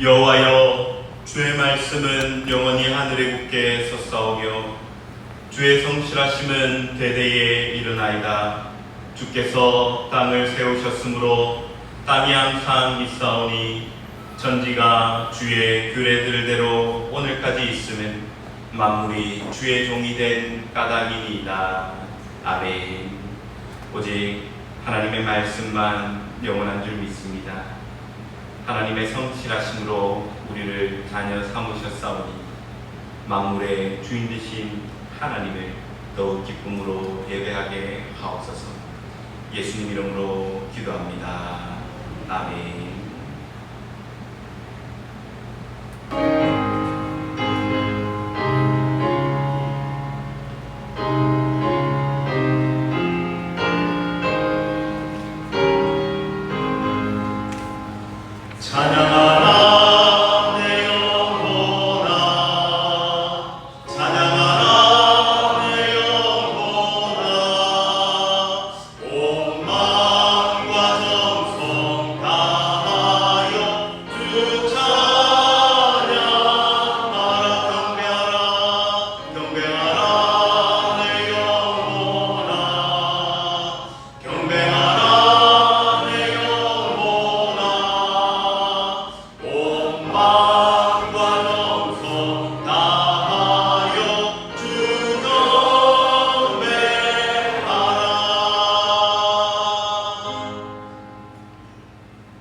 여호와여, 주의 말씀은 영원히 하늘에 굳게 섰사오며 주의 성실하심은 대대에 이르나이다. 주께서 땅을 세우셨으므로 땅이 항상 있사오니 천지가 주의 규례들대로 오늘까지 있음은 만물이 주의 종이 된 까닭이니이다. 아멘. 오직 하나님의 말씀만 영원한 줄 믿습니다. 하나님의 성실하심으로 우리를 자녀 삼으셨사오니 만물의 주인 되신 하나님을 더욱 기쁨으로 예배하게 하옵소서. 예수님 이름으로 기도합니다. 아멘.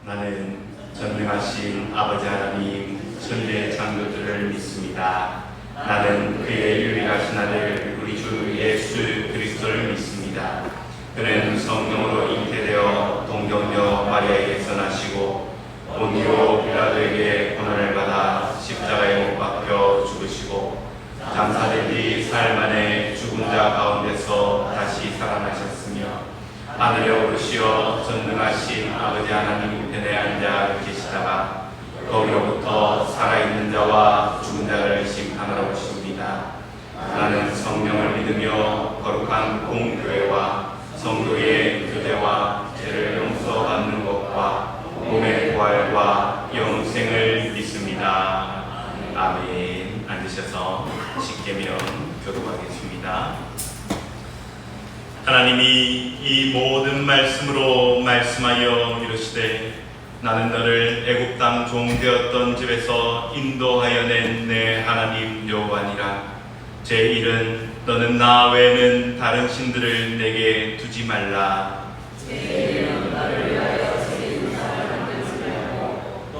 나는 전능하신 아버지 하나님 천지의 창조주를 믿습니다. 나는 그의 유일하신 아들 우리 주 예수 그리스도를 믿습니다. 그는 성령으로 잉태되어 동정녀 마리아에게서 나시고 본디오 빌라도에게 고난을 받아 십자가에 못 박혀 죽으시고 장사된 지 사흘 만에 죽은 자 가운데서 다시 살아나셨으며 하늘에 오르시어 전능하신 아버지 하나님 편에 앉아 계시다가 거기로부터 살아있는 자와 죽은 자를 심판하러 오십니다. 나는 성령을 믿으며 거룩한 공교회와 성도의 교제와 죄를 용서받는 것과 몸의 부활과 영생을 믿습니다. 아멘. 앉으셔서 십계명 교독하겠습니다. 하나님이 이 모든 말씀으로 말씀하여 이르시되 나는 너를 애굽 땅 종되었던 집에서 인도하여 낸 내 하나님 여호와니라. 제 일은 너는 나 외에는 다른 신들을 내게 두지 말라. 제 이름 너를 위하여 지은 사람을 만들지 말고 또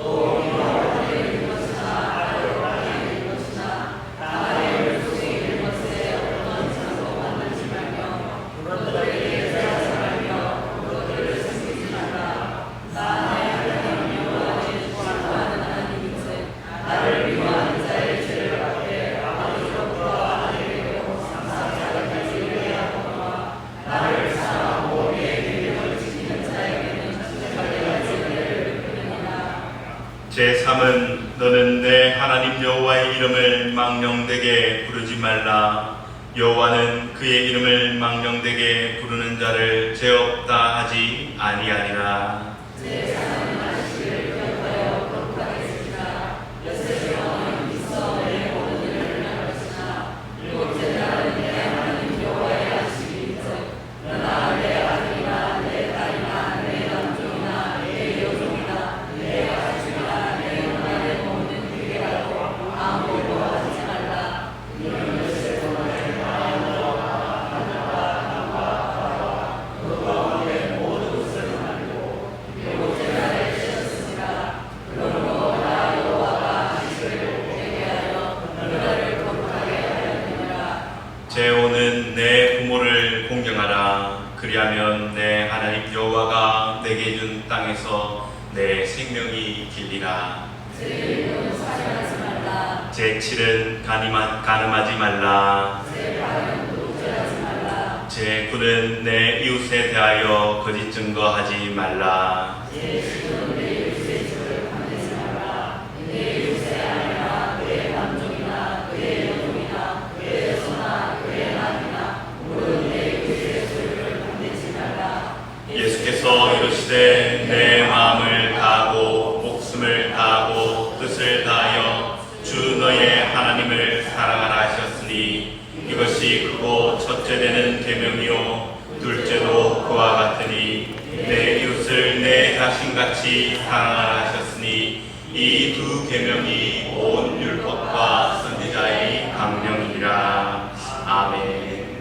여호와를 이룰 것이나 나를 이룰 것이나 나의 율속에 이룰 것에 어떤 장소 만들지 말며 그것들에게 제하지 말며 그것들을 숨기지 말라. 나 내 하나님 여호와의 주하는 하나님이지 나를 위한 자의 죄를 받게 아버지로부터 아들에게로 상상자까지 이르게 하거니와 나를 사랑하고 내 계명을 지키는 자에게는 천대까지 은혜를 베푸느니라. 제3은 너는 내 하나님 여호와의 이름을 망령되게 부르지 말라. 여호와는 그의 이름을 망령되게 부르는 자를 죄 없다 하지 아니하리라. 제3은 안식일을 기억하여 거룩하게 지키라. 엿새 동안 있어 내 모든 일을 행할 것이나 일곱째 날은 내 하나님 여호와의 안식일이지. 너나 내 아들이나 내 딸이나 내 남종이나 내 여종이나 내 가축이나 내 누나 내 모든 기계라도 아무것도 하지 말라. 이는 엿새 동안에 제5는 내 부모를 공경하라. 그리하면 내 하나님 여호와가 내게 준 땅에서 내 생명이 길리라. 제6은 살인하지 말라. 제7은 간음하지 말라. 제8은 도둑질하지 말라. 제9는 내 이웃에 대하여 거짓 증거하지 말라. 제10은 내 이웃의 집을 탐내지 말라. 내 이웃의 아내나 그의 남종이나 그의 여종이나 그의 소나 그의 남이나 모든 내 이웃의 소유를 탐내지 말라. 예수께서 이르시되 내 마음을 다하고 목숨을 다하고 뜻을 첫째 되는 계명이요 둘째도 그와 같으니 내 이웃을 내 자신같이 사랑하라 하셨으니 이 두 계명이 온 율법과 선지자의 강령이라. 아멘.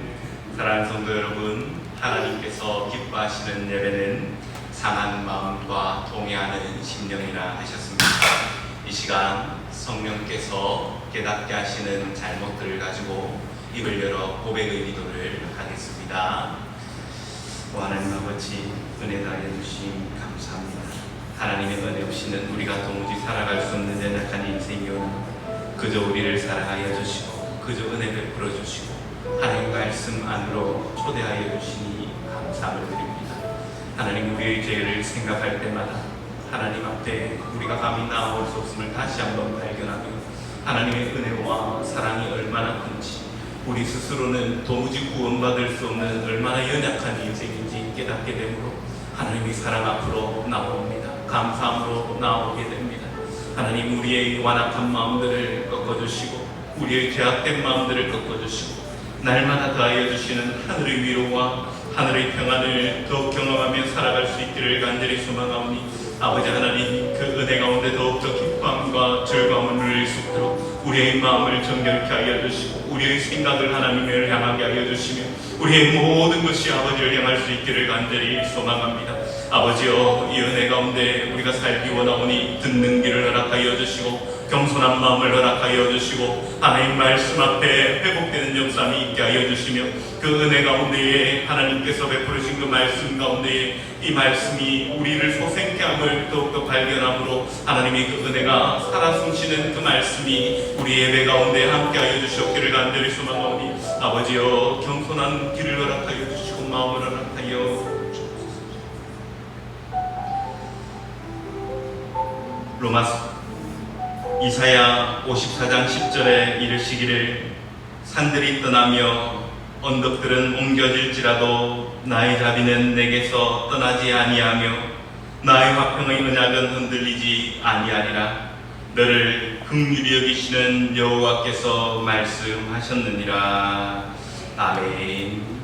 사랑하는 성도 여러분, 하나님께서 기뻐하시는 예배는 상한 마음과 동의하는 심령이라 하셨습니다. 이 시간 성령께서 깨닫게 하시는 잘못들을 가지고 입을 열어 고백의 기도를 하겠습니다. 하나님 아버지, 은혜 다해 주심 감사합니다. 하나님의 은혜 없이는 우리가 도무지 살아갈 수 없는 연약한 인생이오나 그저 우리를 사랑하여 주시고 그저 은혜 베풀어 주시고 하나님 말씀 안으로 초대하여 주시니 감사를 드립니다. 하나님, 우리의 죄를 생각할 때마다 하나님 앞에 우리가 감히 나아올 수 없음을 다시 한번 발견하며 하나님의 은혜와 사랑이 얼마나 큰지, 우리 스스로는 도무지 구원받을 수 없는 얼마나 연약한 인생인지 깨닫게 되므로 하나님의 사랑 앞으로 나옵니다. 감사함으로 나오게 됩니다. 하나님, 우리의 완악한 마음들을 꺾어주시고 우리의 죄악된 마음들을 꺾어주시고 날마다 더하여 주시는 하늘의 위로와 하늘의 평안을 더욱 경험하며 살아갈 수 있기를 간절히 소망하오니 아버지 하나님, 그 은혜 가운데 더욱더 기쁨과 즐거움을 누릴 수 있도록 우리의 마음을 정결케 하여 주시고 우리의 생각을 하나님을 향하게 하여 주시며 우리의 모든 것이 아버지를 향할 수 있기를 간절히 소망합니다. 아버지여, 이 은혜 가운데 우리가 살기 원하오니 듣는 길을 허락하여 주시고 겸손한 마음을 허락하여 주시고 하나님 말씀 앞에 회복되는 역사함이 있게 하여 주시며 그 은혜 가운데에 하나님께서 베푸르신 그 말씀 가운데에 이 말씀이 우리를 소생케 함을 더욱더 발견함으로 하나님의 그 은혜가 살아 숨쉬는 그 말씀이 우리 예배 가운데 함께 하여 주시옵기를 간절히 소망하오니 아버지여, 겸손한 길을 허락하여 주시고 마음을 허락하여 이사야 54장 10절에 이르시기를 산들이 떠나며 언덕들은 옮겨질지라도 나의 자비는 내게서 떠나지 아니하며 나의 화평의 언약은 흔들리지 아니하리라. 너를 긍휼히 여기시는 여호와께서 말씀하셨느니라. 아멘.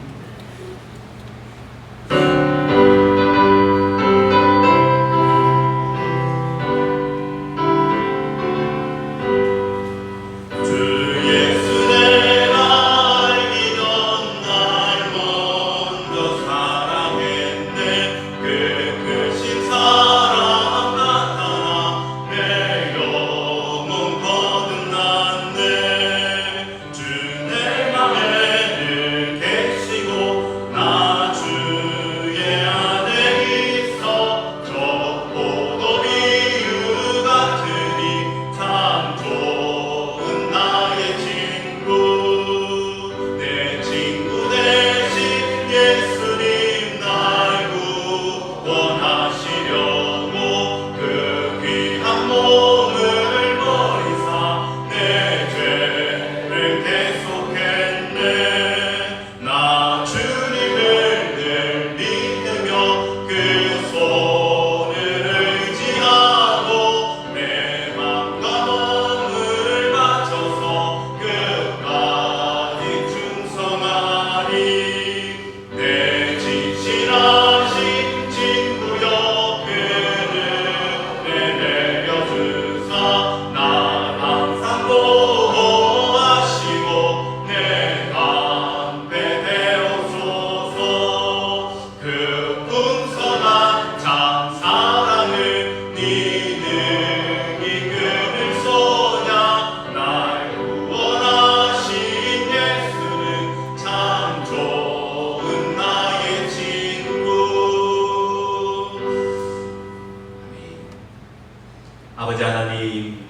아버지 하나님,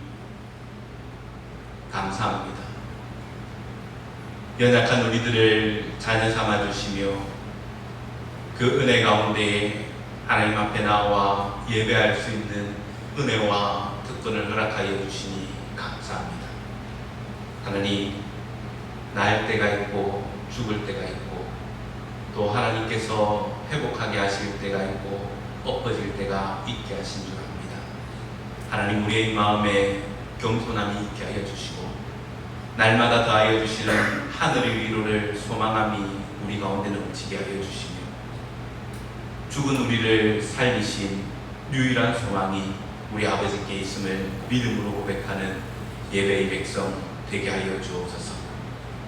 감사합니다. 연약한 우리들을 자녀 삼아 주시며 그 은혜 가운데 하나님 앞에 나와 예배할 수 있는 은혜와 특권을 허락하여 주시니 감사합니다. 하나님, 날 때가 있고 죽을 때가 있고 또 하나님께서 회복하게 하실 때가 있고 엎어질 때가 있게 하신 줄 압니다. 하나님, 우리의 마음에 겸손함이 있게 하여 주시고 날마다 더하여 주시는 하늘의 위로를 소망함이 우리 가운데 넘치게 하여 주시며 죽은 우리를 살리신 유일한 소망이 우리 아버지께 있음을 믿음으로 고백하는 예배의 백성 되게 하여 주옵소서.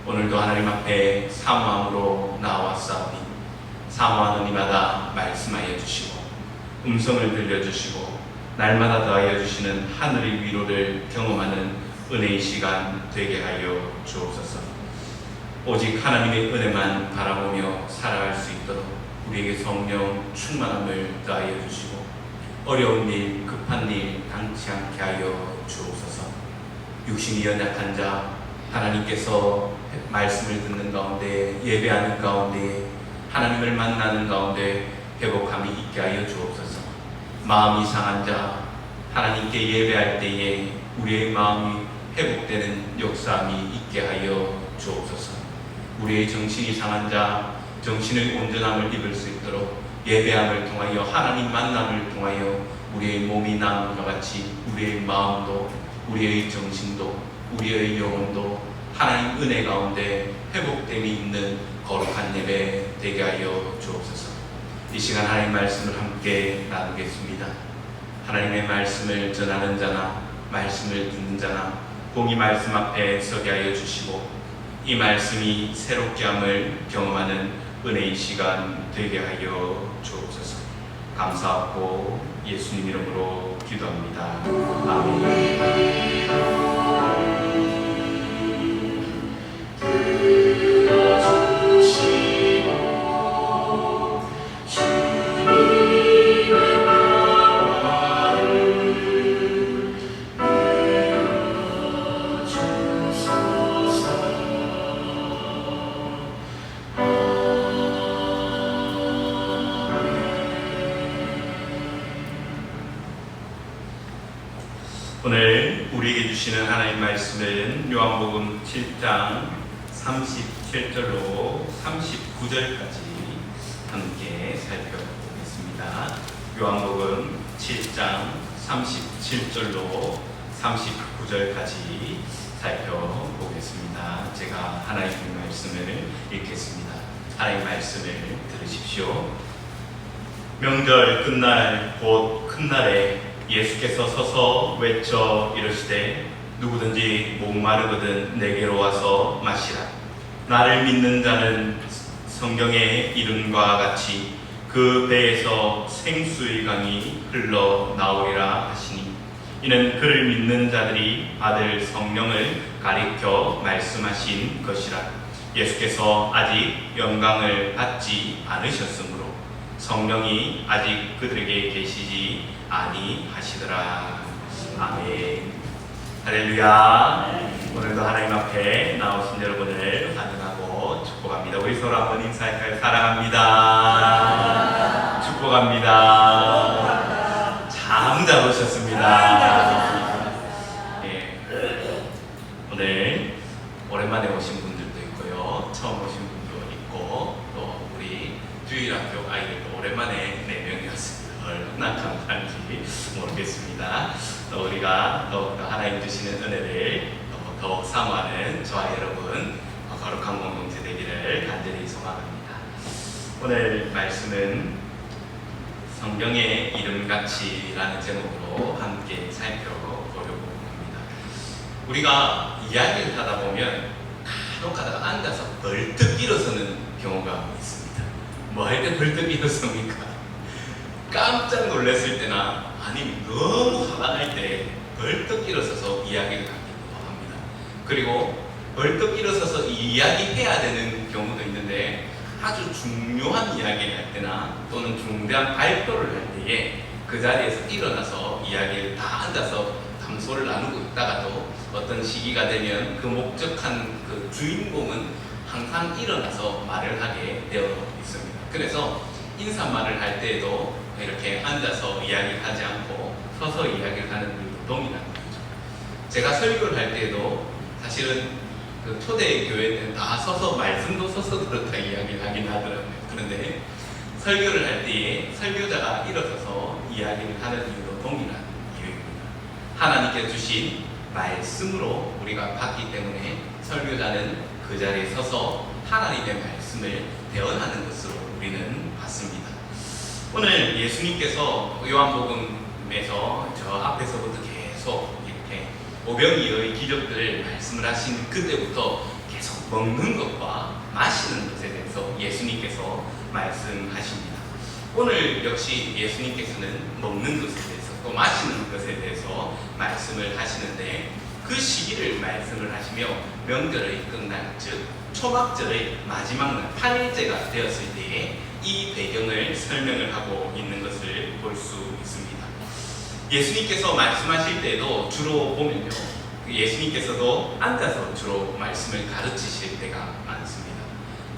오늘도 하나님 앞에 사모함으로 나와싸우니 사모하는 이마다 말씀하여 주시고 음성을 들려주시고 날마다 더하여 주시는 하늘의 위로를 경험하는 은혜의 시간 되게 하여 주옵소서. 오직 하나님의 은혜만 바라보며 살아갈 수 있도록 우리에게 성령 충만함을 더하여 주시고 어려운 일, 급한 일 당치 않게 하여 주옵소서. 육신이 연약한 자 하나님께서 말씀을 듣는 가운데 예배하는 가운데 하나님을 만나는 가운데 회복함이 있게 하여 주옵소서. 마음이 상한 자 하나님께 예배할 때에 우리의 마음이 회복되는 역사함이 있게 하여 주옵소서. 우리의 정신이 상한 자 정신의 온전함을 입을 수 있도록 예배함을 통하여 하나님 만남을 통하여 우리의 몸이 나음과 같이 우리의 마음도 우리의 정신도 우리의 영혼도 하나님 은혜 가운데 회복됨이 있는 거룩한 예배 되게 하여 주옵소서. 이 시간 하나님 말씀을 함께 나누겠습니다. 하나님의 말씀을 전하는 자나 말씀을 듣는 자나 공의 말씀 앞에 서게 하여 주시고 이 말씀이 새롭게 함을 경험하는 은혜의 시간 되게 하여 주옵소서. 감사하고 예수님 이름으로 기도합니다. 아멘. 오늘 우리에게 주시는 하나님 말씀은 요한복음 7장 37절로 39절까지 함께 살펴보겠습니다. 요한복음 7장 37절로 39절까지 살펴보겠습니다. 제가 하나님의 말씀을 읽겠습니다. 하나님의 말씀을 들으십시오. 명절 끝날 곧 큰 날에 예수께서 서서 외쳐 이르시되 누구든지 목마르거든 내게로 와서 마시라. 나를 믿는 자는 성경의 이름과 같이 그 배에서 생수의 강이 흘러나오리라 하시니 이는 그를 믿는 자들이 받을 성령을 가리켜 말씀하신 것이라. 예수께서 아직 영광을 받지 않으셨으므로 성령이 아직 그들에게 계시지 아니하시더라. 아멘. 할렐루야. 오늘도 하나님 앞에 나오신 여러분을 환영하고 축복합니다. 우리 서로 한번 인사할까요? 사랑합니다. 축복합니다. 참 잘 오셨습니다. 예. 오늘 오랜만에 오신 분들도 있고요, 처음 오신 분도 있고, 또 우리 주일학교 아이들도 오랜만에 4명이었습니다. 얼마나 감사한지 모르겠습니다. 또 우리가 더욱더 하나님 주시는 은혜를 더욱 사모하는 저와 여러분 거룩한 공동체 되기를 간절히 소망합니다. 오늘 말씀은 성경의 이름같이라는 제목으로 함께 살펴보려고 합니다. 우리가 이야기를 하다 보면 간혹 가다가 앉아서 벌떡 일어서는 경우가 있습니다. 뭐 할 때 벌떡 일어섭니까? 깜짝 놀랐을 때나 아니면 너무 화가 날 때 벌떡 일어서서 이야기를 하기도 합니다. 그리고 벌떡 일어서서 이야기해야 되는 경우도 있는데 아주 중요한 이야기를 할 때나 또는 중대한 발표를 할 때에 그 자리에서 일어나서 이야기를 다 앉아서 담소를 나누고 있다가도 어떤 시기가 되면 그 목적한 그 주인공은 항상 일어나서 말을 하게 되어 있습니다. 그래서 인사말을 할 때에도 이렇게 앉아서 이야기를 하지 않고 서서 이야기를 하는 일도 동일한 거죠. 제가 설교를 할 때에도 사실은 그 초대 교회 때는 다 서서 말씀도 서서 들었다 이야기를 하긴 하더라고요. 그런데 설교를 할 때에 설교자가 일어서서 이야기를 하는 이유도 동일한 이유입니다. 하나님께 주신 말씀으로 우리가 받기 때문에 설교자는 그 자리에 서서 하나님의 말씀을 대언하는 것으로 우리는 봤습니다. 오늘 예수님께서 요한복음에서 저 앞에서부터 계속 이렇게 오병이어의 기적들을 말씀을 하신 그때부터 계속 먹는 것과 마시는 것에 대해서 예수님께서 말씀하십니다. 오늘 역시 예수님께서는 먹는 것에 대해서 또 마시는 것에 대해서 말씀을 하시는데, 그 시기를 말씀을 하시며 명절의 끝날, 즉 초막절의 마지막 날 8일째가 되었을 때에 이 배경을 설명을 하고 있는 것을 볼 수 있습니다. 예수님께서 말씀하실 때에도 주로 보면요, 예수님께서도 앉아서 주로 말씀을 가르치실 때가 많습니다.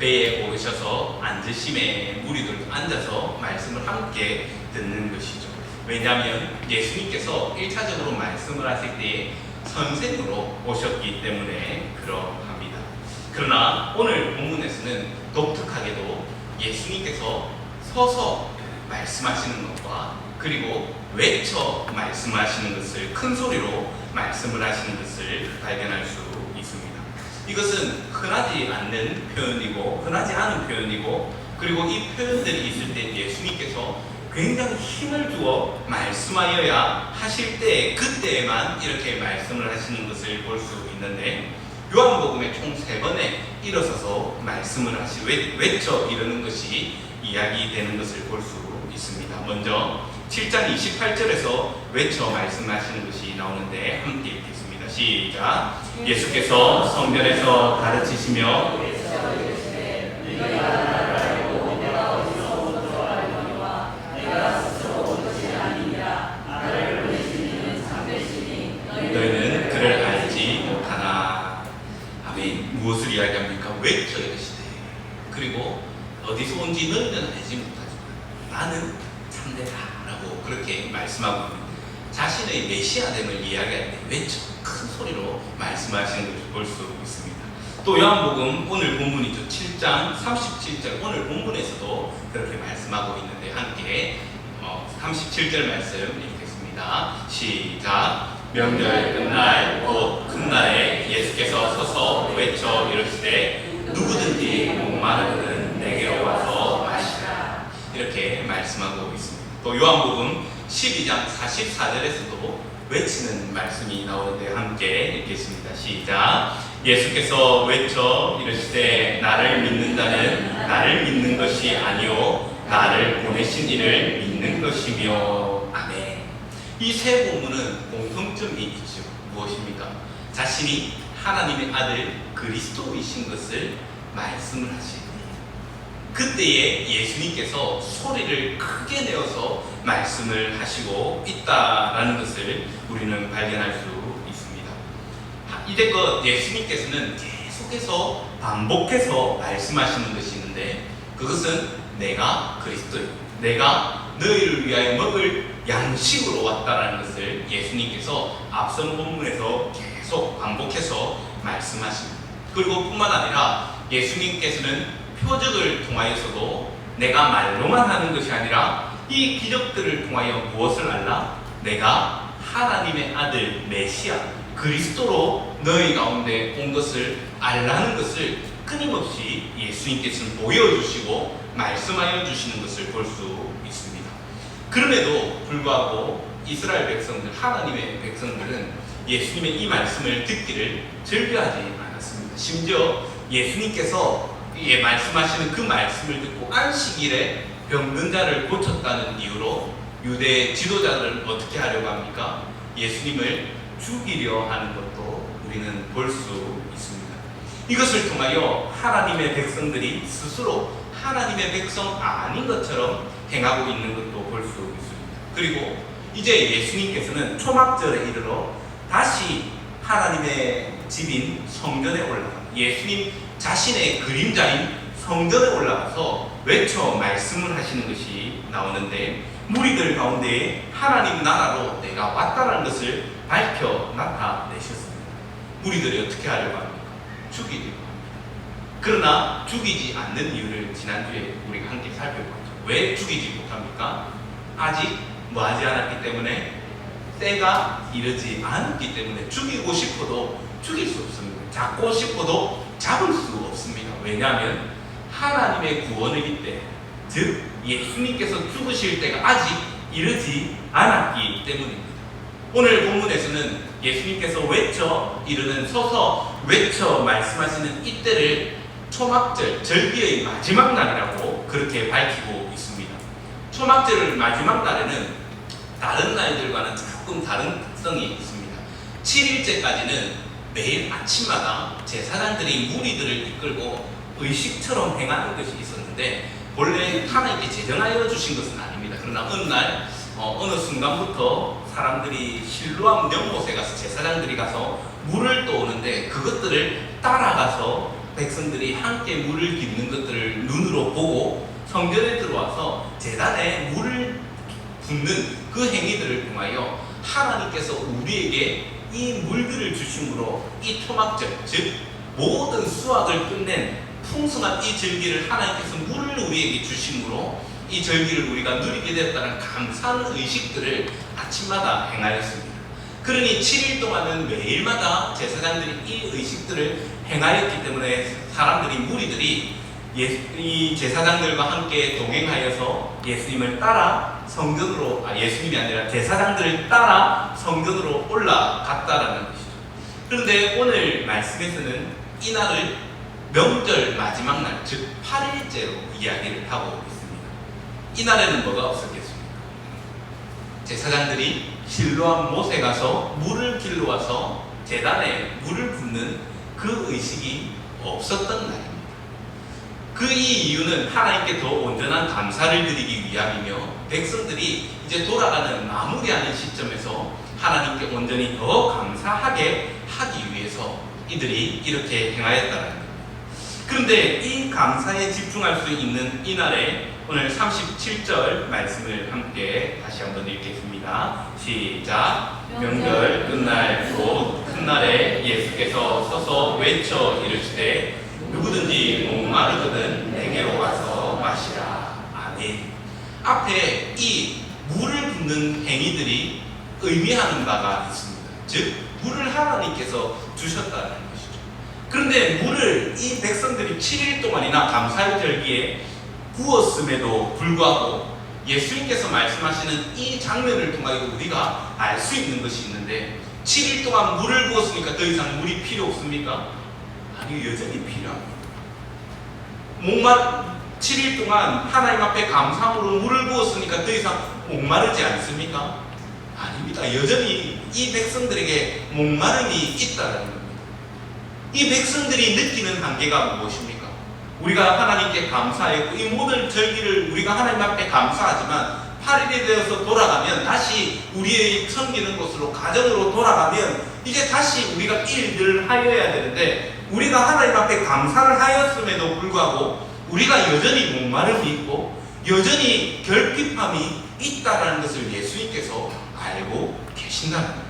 배에 오르셔서 앉으심에 무리들도 앉아서 말씀을 함께 듣는 것이죠. 왜냐하면 예수님께서 1차적으로 말씀을 하실 때에 선생으로 오셨기 때문에 그러합니다. 그러나 오늘 본문에서는 독특하게도 예수님께서 서서 말씀하시는 것과 그리고 외쳐 말씀하시는 것을, 큰 소리로 말씀을 하시는 것을 발견할 수 있습니다. 이것은 흔하지 않는 표현이고 흔하지 않은 표현이고, 그리고 이 표현들이 있을 때 예수님께서 굉장히 힘을 주어 말씀하여야 하실 때 그때에만 이렇게 말씀을 하시는 것을 볼 수 있는데, 요한복음에 총 3번에 일어서서 말씀을 외쳐 이르는 것이 이야기되는 것을 볼 수 있습니다. 먼저 7장 28절에서 외쳐 말씀하시는 것이 나오는데 함께 읽겠습니다. 시작. 예수께서 성전에서 가르치시며 너희는 그를 알지 못하나. 아멘. 무엇을 이야기합니까? 외쳐 이르시되, 그리고 어디서 온지 너희는 알지 못하지만 나는 참되다 라고 그렇게 말씀하고 있는, 자신의 메시아됨을 이야기할 때 외쳐 큰 소리로 말씀하시는 것을 볼 수 있습니다. 또 요한복음 오늘 본문이죠. 7장 37절 오늘 본문에서도 그렇게 말씀하고 있는데 함께 37절 말씀 읽겠습니다. 시작. 명절 끝날 곧 큰 날에 예수께서 서서 외쳐 이르시되 누구든지 목마르거든 내게로 와서 마시라. 이렇게 말씀하고 있습니다. 또 요한복음 12장 44절에서도 외치는 말씀이 나오는데 함께 읽겠습니다. 시작. 예수께서 외쳐 이르시되 나를 믿는 자는 나를 믿는 것이 아니요 나를 보내신 이를 믿는 것이며. 아멘. 이 세 본문은 공통점이 있죠. 무엇입니까? 자신이 하나님의 아들 그리스도이신 것을 말씀을 하실 때, 그때에 예수님께서 소리를 크게 내어서 말씀을 하시고 있다라는 것을 우리는 발견할 수 있습니다. 이제껏 예수님께서는 계속해서 반복해서 말씀하시는 것이 있는데, 그것은 내가 그리스도이고 내가 너희를 위하여 먹을 양식으로 왔다라는 것을 예수님께서 앞선 본문에서 계속 반복해서 말씀하십니다. 그리고 뿐만 아니라 예수님께서는 표적을 통하여서도 내가 말로만 하는 것이 아니라 이 기적들을 통하여 무엇을 알라? 내가 하나님의 아들 메시아 그리스도로 너희 가운데 온 것을 알라는 것을 끊임없이 예수님께서는 보여주시고 말씀하여 주시는 것을 볼 수 있습니다. 그럼에도 불구하고 이스라엘 백성들, 하나님의 백성들은 예수님의 이 말씀을 듣기를 즐겨하지 않았습니다. 심지어 예수님께서 말씀하시는 그 말씀을 듣고 안식일에 병든 자를 고쳤다는 이유로 유대 지도자들은 어떻게 하려고 합니까? 예수님을 죽이려 하는 것도 우리는 볼 수 있습니다. 이것을 통하여 하나님의 백성들이 스스로 하나님의 백성 아닌 것처럼 행하고 있는 것도 볼 수 있습니다. 그리고 이제 예수님께서는 초막절에 이르러 다시 하나님의 집인 성전에 올라가 예수님 자신의 그림자인 성전에 올라가서 외쳐 말씀을 하시는 것이 나오는데, 무리들 가운데 하나님 나라로 내가 왔다는 것을 밝혀 나타내셨습니다. 무리들이 어떻게 하려고 합니까? 죽이려고 합니다. 그러나 죽이지 않는 이유를 지난주에 우리가 함께 살펴봤죠. 왜 죽이지 못합니까? 아직 뭐하지 않았기 때문에, 때가 이르지 않았기 때문에. 죽이고 싶어도 죽일 수 없습니다. 잡고 싶어도 잡을 수 없습니다. 왜냐하면 하나님의 구원의 때, 즉 예수님께서 죽으실 때가 아직 이르지 않았기 때문입니다. 오늘 본문에서는 예수님께서 외쳐 이르는 서서 외쳐 말씀하시는 이때를 초막절, 절기의 마지막 날이라고 그렇게 밝히고 있습니다. 초막절 마지막 날에는 다른 날들과는 조금 다른 특성이 있습니다. 7일째까지는 매일 아침마다 제사장들이 무리들을 이끌고 의식처럼 행하는 것이 있었는데 본래 하나님께 제정하여 주신 것은 아닙니다. 그러나 어느 날 어느 순간부터 사람들이 실로암 연못에 가서 제사장들이 가서 물을 떠오는데 그것들을 따라가서 백성들이 함께 물을 깃는 것들을 눈으로 보고 성전에 들어와서 제단에 물을 붓는 그 행위들을 통하여 하나님께서 우리에게 이 물들을 주심으로 이 초막절, 즉 모든 수확을 끝낸 풍성한 이 절기를 하나님께서 물을 우리에게 주심으로 이 절기를 우리가 누리게 되었다는 감사하는 의식들을 아침마다 행하였습니다. 그러니 7일 동안은 매일마다 제사장들이 이 의식들을 행하였기 때문에 사람들이 무리들이 이 제사장들과 함께 동행하여서 예수님을 따라 성전으로 예수님이 아니라 제사장들을 따라 성전으로 올라갔다라는 것이죠. 그런데 오늘 말씀에서는 이 날을 명절 마지막 날, 즉 8일째로 이야기를 하고 있습니다. 이 날에는 뭐가 없었겠습니까? 제사장들이 실로암 못에 가서 물을 길러와서 제단에 물을 붓는 그 의식이 없었던 날입니다. 그 이유는 하나님께 더 온전한 감사를 드리기 위함이며 백성들이 이제 돌아가는 마무리하는 시점에서 하나님께 온전히 더 감사하게 하기 위해서 이들이 이렇게 행하였다는 겁니다. 그런데 이 감사에 집중할 수 있는 이 날에 오늘 37절 말씀을 함께 다시 한번 읽겠습니다. 시작. 명절 끝날 곧 큰 날에 예수께서 서서 외쳐 이르시되 누구든지 목마르거든 내게로 와서 마시라. 아멘. 앞에 이 물을 붓는 행위들이 의미하는 바가 있습니다. 즉 물을 하나님께서 주셨다는 것이죠. 그런데 물을 이 백성들이 7일 동안이나 감사의 절기에 부었음에도 불구하고 예수님께서 말씀하시는 이 장면을 통하여 우리가 알 수 있는 것이 있는데 7일 동안 물을 부었으니까 더 이상 물이 필요 없습니까? 아니, 여전히 필요합니다. 7일 동안 하나님 앞에 감사함으로 물을 부었으니까 더 이상 목마르지 않습니까? 아닙니다. 여전히 이 백성들에게 목마름이 있다는 겁니다. 이 백성들이 느끼는 한계가 무엇입니까? 우리가 하나님께 감사했고 이 모든 절기를 우리가 하나님 앞에 감사하지만 8일이 되어서 돌아가면 다시 우리의 섬기는 곳으로 가정으로 돌아가면 이제 다시 우리가 일들을 하여야 되는데 우리가 하나님 앞에 감사를 하였음에도 불구하고 우리가 여전히 목마름이 있고 여전히 결핍함이 있다는 것을 예수님께서 알고 계신다는 겁니다.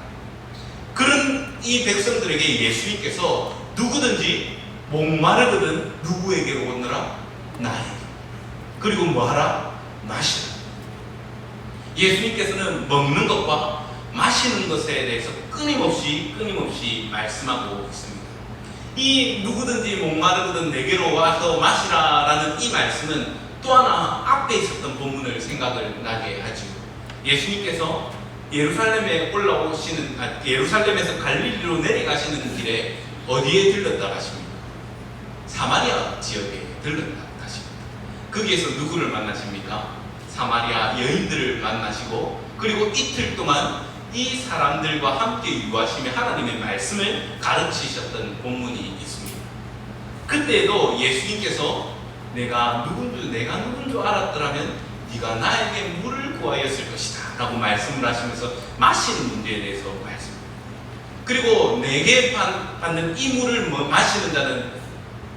그런 이 백성들에게 예수님께서 누구든지 목마르거든 누구에게로 오느라? 나에게. 그리고 뭐하라? 마시라. 예수님께서는 먹는 것과 마시는 것에 대해서 끊임없이 말씀하고 있습니다. 이 누구든지 목마르거든 내게로 와서 마시라라는 이 말씀은 또 하나 앞에 있었던 본문을 생각을 나게 하죠. 예수님께서 예루살렘에 예루살렘에서 갈릴리로 내려가시는 길에 어디에 들렀다 하십니까? 사마리아 지역에 들렀다 하십니다. 거기에서 누구를 만나십니까? 사마리아 여인들을 만나시고 그리고 이틀 동안 이 사람들과 함께 유하시며 하나님의 말씀을 가르치셨던 본문이 있습니다. 그때도 예수님께서 내가 누군 줄 알았더라면 네가 나에게 물을 구하였을 것이다 라고 말씀을 하시면서 마시는 문제에 대해서 말씀합니다. 그리고 내게 받는 이 물을 마시는 자는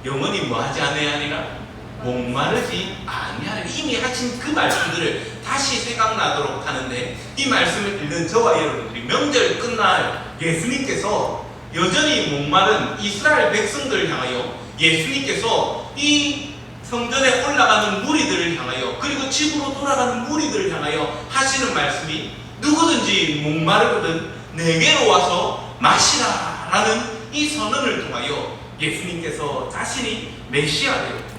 영원히 뭐하지 아니하리라 아니라 목마르지 아니하리라. 이미 하신 그 말씀들을 다시 생각나도록 하는데 이 말씀을 읽는 저와 여러분들이 명절 끝날 예수님께서 여전히 목마른 이스라엘 백성들을 향하여 예수님께서 이 성전에 올라가는 무리들을 향하여 그리고 집으로 돌아가는 무리들을 향하여 하시는 말씀이 누구든지 목마르거든 내게로 와서 마시라 라는 이 선언을 통하여 예수님께서 자신이 메시아되어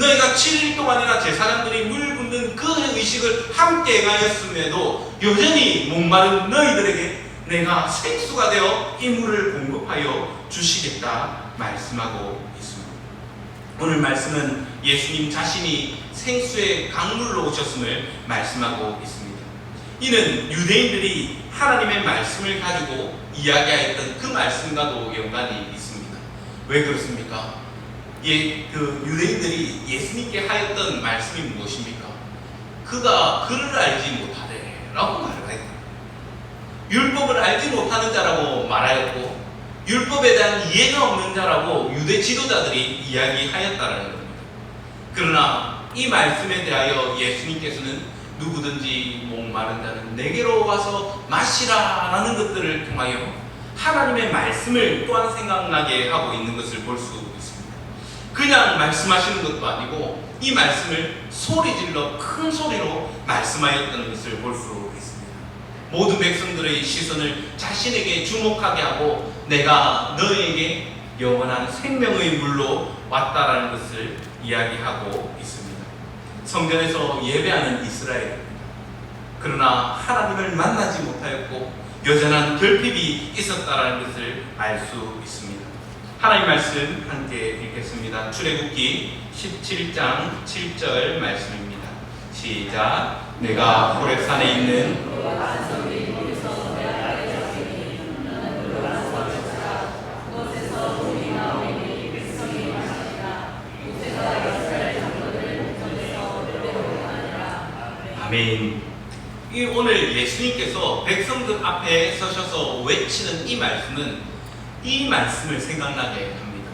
너희가 7일 동안이나 제사장들이 물 붓는 그 의식을 함께 행하였음에도 여전히 목마른 너희들에게 내가 생수가 되어 이 물을 공급하여 주시겠다 말씀하고 있습니다. 오늘 말씀은 예수님 자신이 생수의 강물로 오셨음을 말씀하고 있습니다. 이는 유대인들이 하나님의 말씀을 가지고 이야기하였던 그 말씀과도 연관이 있습니다. 왜 그렇습니까? 그 유대인들이 예수님께 하였던 말씀이 무엇입니까? 그가 그를 알지 못하되 라고 말을 하였다. 율법을 알지 못하는 자라고 말하였고 율법에 대한 이해가 없는 자라고 유대 지도자들이 이야기하였다라는 겁니다. 그러나 이 말씀에 대하여 예수님께서는 누구든지 목마른 자는 내게로 와서 마시라라는 것들을 통하여 하나님의 말씀을 또한 생각나게 하고 있는 것을 볼 수 있습니다. 그냥 말씀하시는 것도 아니고 이 말씀을 소리질러 큰 소리로 말씀하였다는 것을 볼 수 있습니다. 모든 백성들의 시선을 자신에게 주목하게 하고 내가 너에게 영원한 생명의 물로 왔다라는 것을 이야기하고 있습니다. 성전에서 예배하는 이스라엘입니다. 그러나 하나님을 만나지 못하였고 여전한 결핍이 있었다라는 것을 알 수 있습니다. 하나님 말씀 함께 읽겠습니다. 출애굽기 17장 7절 말씀입니다. 시작. 내가 호렙산에 있는 아멘. 오늘 예수님께서 백성들 앞에 서셔서 외치는 이 말씀은 이 말씀을 생각나게 합니다.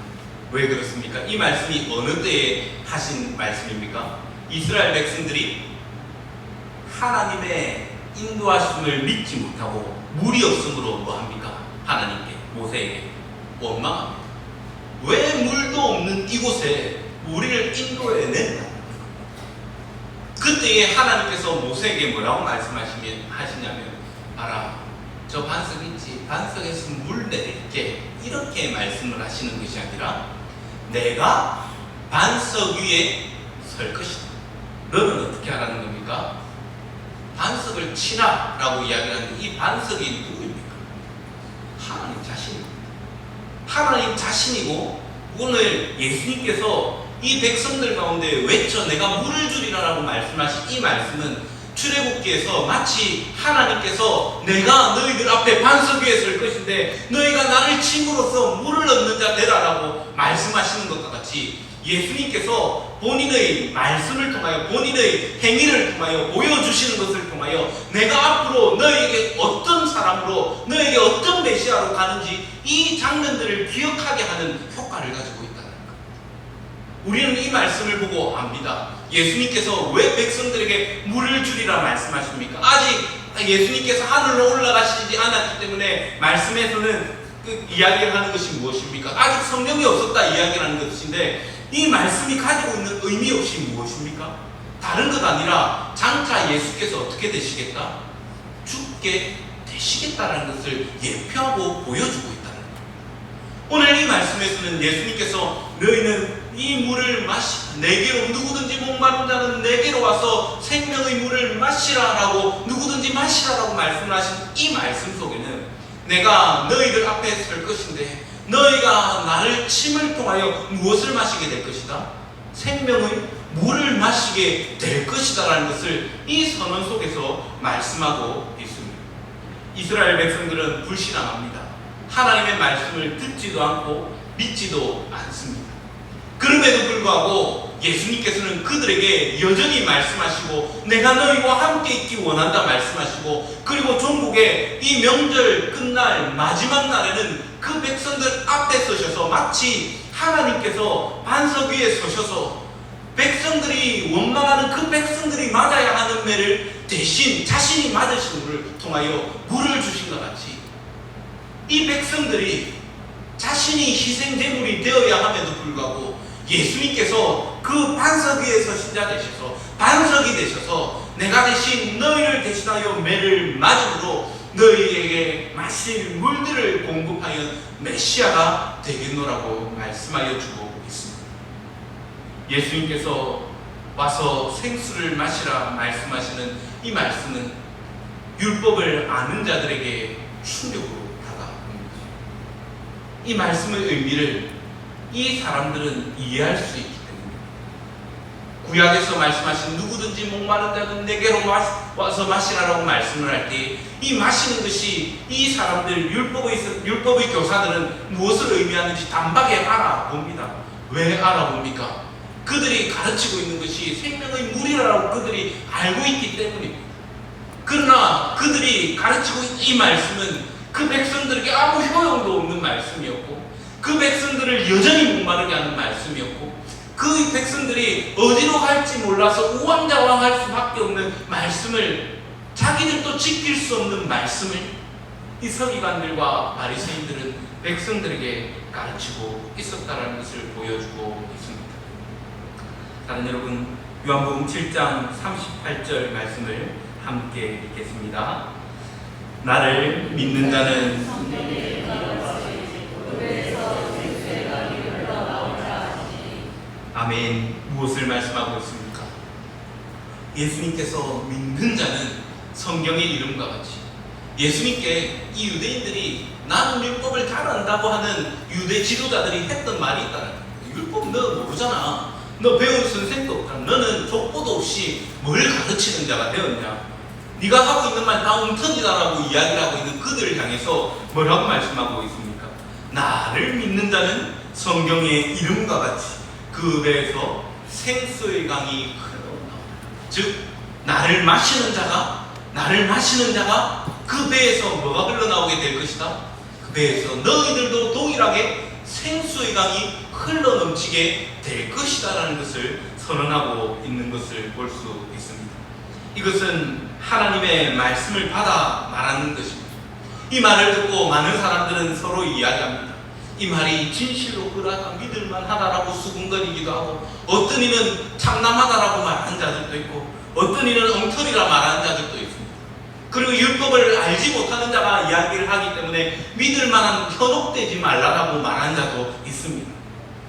왜 그렇습니까? 이 말씀이 어느 때에 하신 말씀입니까? 이스라엘 백성들이 하나님의 인도하심을 믿지 못하고 물이 없으므로 뭐합니까? 하나님께, 모세에게 원망합니다. 왜 물도 없는 이곳에 우리를 인도해낸다? 그때에 하나님께서 모세에게 뭐라고 말씀하시냐면 알아, 저 반석 있지? 반석에서 물 내릴게, 이렇게 말씀을 하시는 것이 아니라 내가 반석 위에 설 것이다. 너는 어떻게 하라는 겁니까? 반석을 치라 라고 이야기를 하는데 이 반석이 누구입니까? 하나님 자신입니다. 하나님 자신이고 오늘 예수님께서 이 백성들 가운데 외쳐 내가 물을 주리라라고 말씀하신 이 말씀은 출애굽기에서 마치 하나님께서 내가 너희들 앞에 반석 위에 설 것인데 너희가 나를 침으로써 물을 얻는 자 되라라고 말씀하시는 것과 같이 예수님께서 본인의 말씀을 통하여 본인의 행위를 통하여 보여주시는 것을 통하여 내가 앞으로 너희에게 어떤 사람으로 너희에게 어떤 메시아로 가는지 이 장면들을 기억하게 하는 효과를 가지고 있다는 것. 우리는 이 말씀을 보고 압니다. 예수님께서 왜 백성들에게 물을 주리라 말씀하십니까? 아직 예수님께서 하늘로 올라가시지 않았기 때문에 말씀에서는 그 이야기를 하는 것이 무엇입니까? 아직 성령이 없었다 이야기를 하는 것인데 이 말씀이 가지고 있는 의미 없이 무엇입니까? 다른 것 아니라 장차 예수께서 어떻게 되시겠다? 죽게 되시겠다라는 것을 예표하고 보여주고 있다는 거예요. 오늘 이 말씀에서는 예수님께서 너희는 이 물을 내게로 누구든지 목마른 자는 내게로 와서 생명의 물을 마시라라고 누구든지 마시라라고 말씀을 하신 이 말씀 속에는 내가 너희들 앞에 설 것인데 너희가 나를 침을 통하여 무엇을 마시게 될 것이다? 생명의 물을 마시게 될 것이다 라는 것을 이 선언 속에서 말씀하고 있습니다. 이스라엘 백성들은 불신앙합니다. 하나님의 말씀을 듣지도 않고 믿지도 않습니다. 그럼에도 불구하고 예수님께서는 그들에게 여전히 말씀하시고 내가 너희와 함께 있기 원한다 말씀하시고 그리고 종국의 이 명절 끝날 마지막 날에는 그 백성들 앞에 서셔서 마치 하나님께서 반석 위에 서셔서 백성들이 원망하는 그 백성들이 맞아야 하는 매를 대신 자신이 맞으신 물을 통하여 물을 주신 것 같이 이 백성들이 자신이 희생제물이 되어야 함에도 불구하고 예수님께서 그 반석 위에 서신 자 되셔서 반석이 되셔서 내가 대신 너희를 대신하여 매를 맞음으로 너희에게 마실 물들을 공급하여 메시아가 되겠노라고 말씀하여 주고 있습니다. 예수님께서 와서 생수를 마시라 말씀하시는 이 말씀은 율법을 아는 자들에게 충격으로 다가옵니다. 이 말씀의 의미를 이 사람들은 이해할 수 있기 때문에 구약에서 말씀하신 누구든지 목마른 자는 내게로 와서 마시라라고 말씀을 할 때 이 마시는 것이 이 사람들 율법의 교사들은 무엇을 의미하는지 단박에 알아봅니다. 왜 알아봅니까? 그들이 가르치고 있는 것이 생명의 물이라고 그들이 알고 있기 때문입니다. 그러나 그들이 가르치고 있는 이 말씀은 그 백성들에게 아무 효용도 없는 말씀이었고 그 백성들을 여전히 목마르게 하는 말씀이었고 그 백성들이 어디로 갈지 몰라서 우왕좌왕할 수밖에 없는 말씀을 자기들도 지킬 수 없는 말씀을 이 서기관들과 바리새인들은 백성들에게 가르치고 있었다는 것을 보여주고 있습니다. 다른 여러분, 요한복음 7장 38절 말씀을 함께 읽겠습니다. 나를 믿는 자는 아멘. 무엇을 말씀하고 있습니까? 예수님께서 믿는 자는 성경의 이름과 같이 예수님께 이 유대인들이 나는 율법을 잘 안다고 하는 유대 지도자들이 했던 말이 있다는 거예요. 율법 너 모르잖아. 너 배운 선생도 없다. 너는 족보도 없이 뭘 가르치는 자가 되었냐. 네가 하고 있는 말 다 엉터리다라고 이야기를 하고 있는 그들을 향해서 뭐라고 말씀하고 있습니까? 나를 믿는 자는 성경의 이름과 같이 그 배에서 생수의 강이 흘러나온다. 즉 나를 마시는 자가 그 배에서 뭐가 흘러나오게 될 것이다. 그 배에서 너희들도 동일하게 생수의 강이 흘러넘치게 될 것이다 라는 것을 선언하고 있는 것을 볼 수 있습니다. 이것은 하나님의 말씀을 받아 말하는 것입니다. 이 말을 듣고 많은 사람들은 서로 이야기합니다. 이 말이 진실로 그러하다 믿을만 하다라고 수군거리기도 하고 어떤 이는 참남하다라고 말하는 자들도 있고 어떤 이는 엉터리라 말하는 자들도 있습니다. 그리고 율법을 알지 못하는 자가 이야기를 하기 때문에 믿을 만한 현혹되지 말라라고 말하는 자도 있습니다.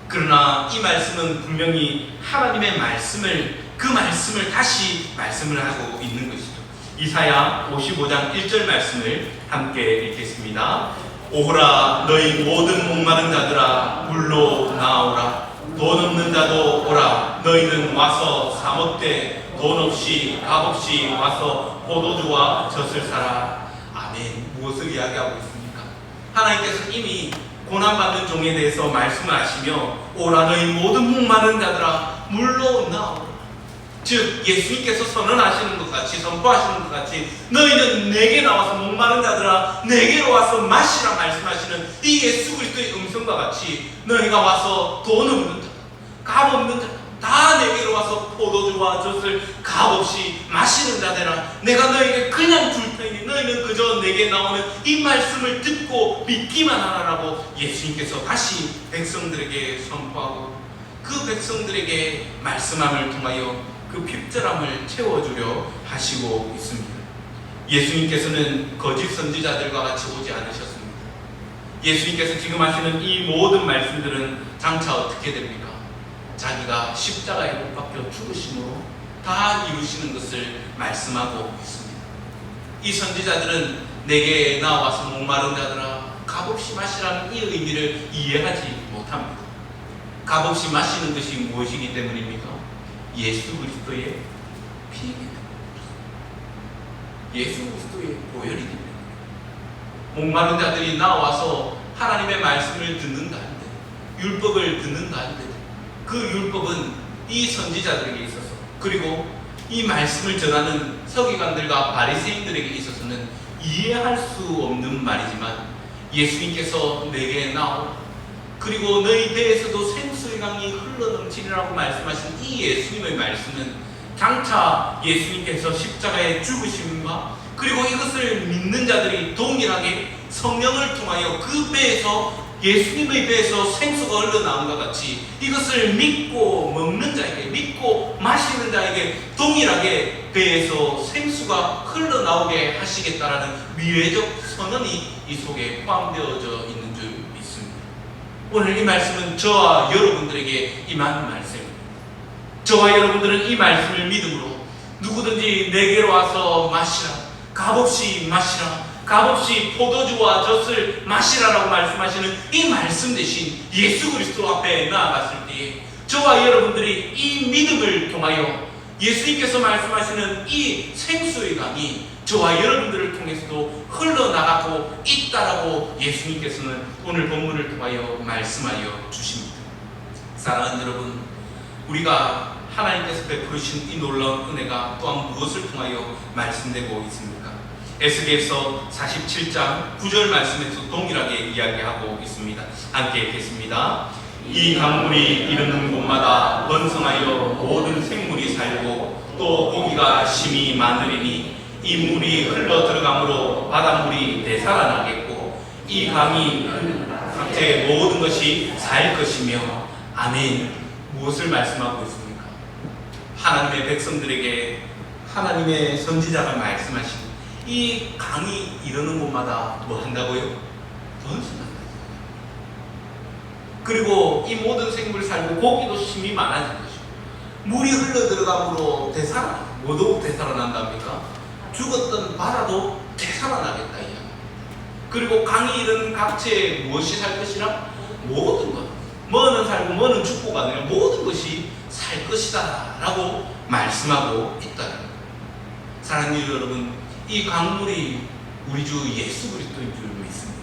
그러나 이 말씀은 분명히 하나님의 그 말씀을 다시 말씀을 하고 있는 것이죠. 이사야 55장 1절 말씀을 함께 읽겠습니다. 오라 너희 모든 목마른 자들아 물로 나오라. 돈 없는 자도 오라. 너희는 와서 사 먹되 돈 없이 값 없이 와서 포도주와 젖을 사라. 아멘. 무엇을 이야기하고 있습니까? 하나님께서 이미 고난받는 종에 대해서 말씀하시며 오라 너희 모든 목마른 자들아 물로 나오라. 즉 예수님께서 선언하시는 것 같이 선포하시는 것 같이 너희는 내게 나와서 목마른 자들아 내게로 와서 마시라 말씀하시는 이 예수 그리스도의 음성과 같이 너희가 와서 돈 없는 자, 값 없는 자 다 내게로 와서 포도주와 젖을 값 없이 마시는 자들아 내가 너에게 그냥 줄 테니 너희는 그저 내게 나오는 이 말씀을 듣고 믿기만 하라라고 예수님께서 다시 백성들에게 선포하고 그 백성들에게 말씀함을 통하여 그 핍절함을 채워주려 하시고 있습니다. 예수님께서는 거짓 선지자들과 같이 오지 않으셨습니다. 예수님께서 지금 하시는 이 모든 말씀들은 장차 어떻게 됩니까? 자기가 십자가에 못 박혀 죽으심으로 다 이루시는 것을 말씀하고 있습니다. 이 선지자들은 내게 나와서 목마른 자들아 값없이 마시라는 이 의미를 이해하지 못합니다. 값없이 마시는 것이 무엇이기 때문입니까? 예수 그리스도의 피이기 때문입니다. 예수 그리스도의 보혈이기 때문입니다. 목마른 자들이 나와서 하나님의 말씀을 듣는다 할 때, 율법을 듣는다 할 때 그 율법은 이 선지자들에게 있어서 그리고 이 말씀을 전하는 서기관들과 바리새인들에게 있어서는 이해할 수 없는 말이지만 예수님께서 내게 나오라 그리고 너희 배에서도 생수의 강이 흘러넘치리라고 말씀하신 이 예수님의 말씀은 장차 예수님께서 십자가에 죽으심과 그리고 이것을 믿는 자들이 동일하게 성령을 통하여 그 배에서 예수님의 배에서 생수가 흘러나온 것 같이 이것을 믿고 먹는 자에게 믿고 마시는 자에게 동일하게 배에서 생수가 흘러나오게 하시겠다라는 미래적 선언이 이 속에 포함되어져 있는 줄 믿습니다. 오늘 이 말씀은 저와 여러분들에게 임하는 말씀입니다. 저와 여러분들은 이 말씀을 믿음으로 누구든지 내게로 와서 마시라, 값없이 마시라, 값없이 포도주와 젖을 마시라라고 말씀하시는 이 말씀 대신 예수 그리스도 앞에 나아갔을 때에 저와 여러분들이 이 믿음을 통하여 예수님께서 말씀하시는 이 생수의 강이 저와 여러분들을 통해서도 흘러나가고 있다라고 예수님께서는 오늘 본문을 통하여 말씀하여 주십니다. 사랑하는 여러분, 우리가 하나님께서 베푸르신 이 놀라운 은혜가 또한 무엇을 통하여 말씀되고 있습니까? 에스겔서 47장 9절 말씀에서 동일하게 이야기하고 있습니다. 함께 읽겠습니다. 이 강물이 이르는 곳마다 번성하여 모든 생물이 살고 또 고기가 심히 많으리니 이 물이 흘러 들어가므로 바닷물이 되살아나겠고 이 강이 각자의 모든 것이 살 것이며. 아멘. 무엇을 말씀하고 있습니까? 하나님의 백성들에게 하나님의 선지자가 말씀하신 이 강이 이르는 곳마다 뭐 한다고요? 번성한다. 그리고 이 모든 생물 살고 고기도 심히 많아진 것이고 물이 흘러 들어가므로 뭐도 되살아난답니까? 죽었던 바다도 되살아나겠다 이야. 그리고 강이 이르는 각지에 무엇이 살 것이라? 모든 것. 뭐는 살고 뭐는 죽고가 아니라 모든 것이 살 것이다 라고 말씀하고 있다. 사랑하는 여러분, 이 강물이 우리 주 예수 그리스도인 줄 믿습니다.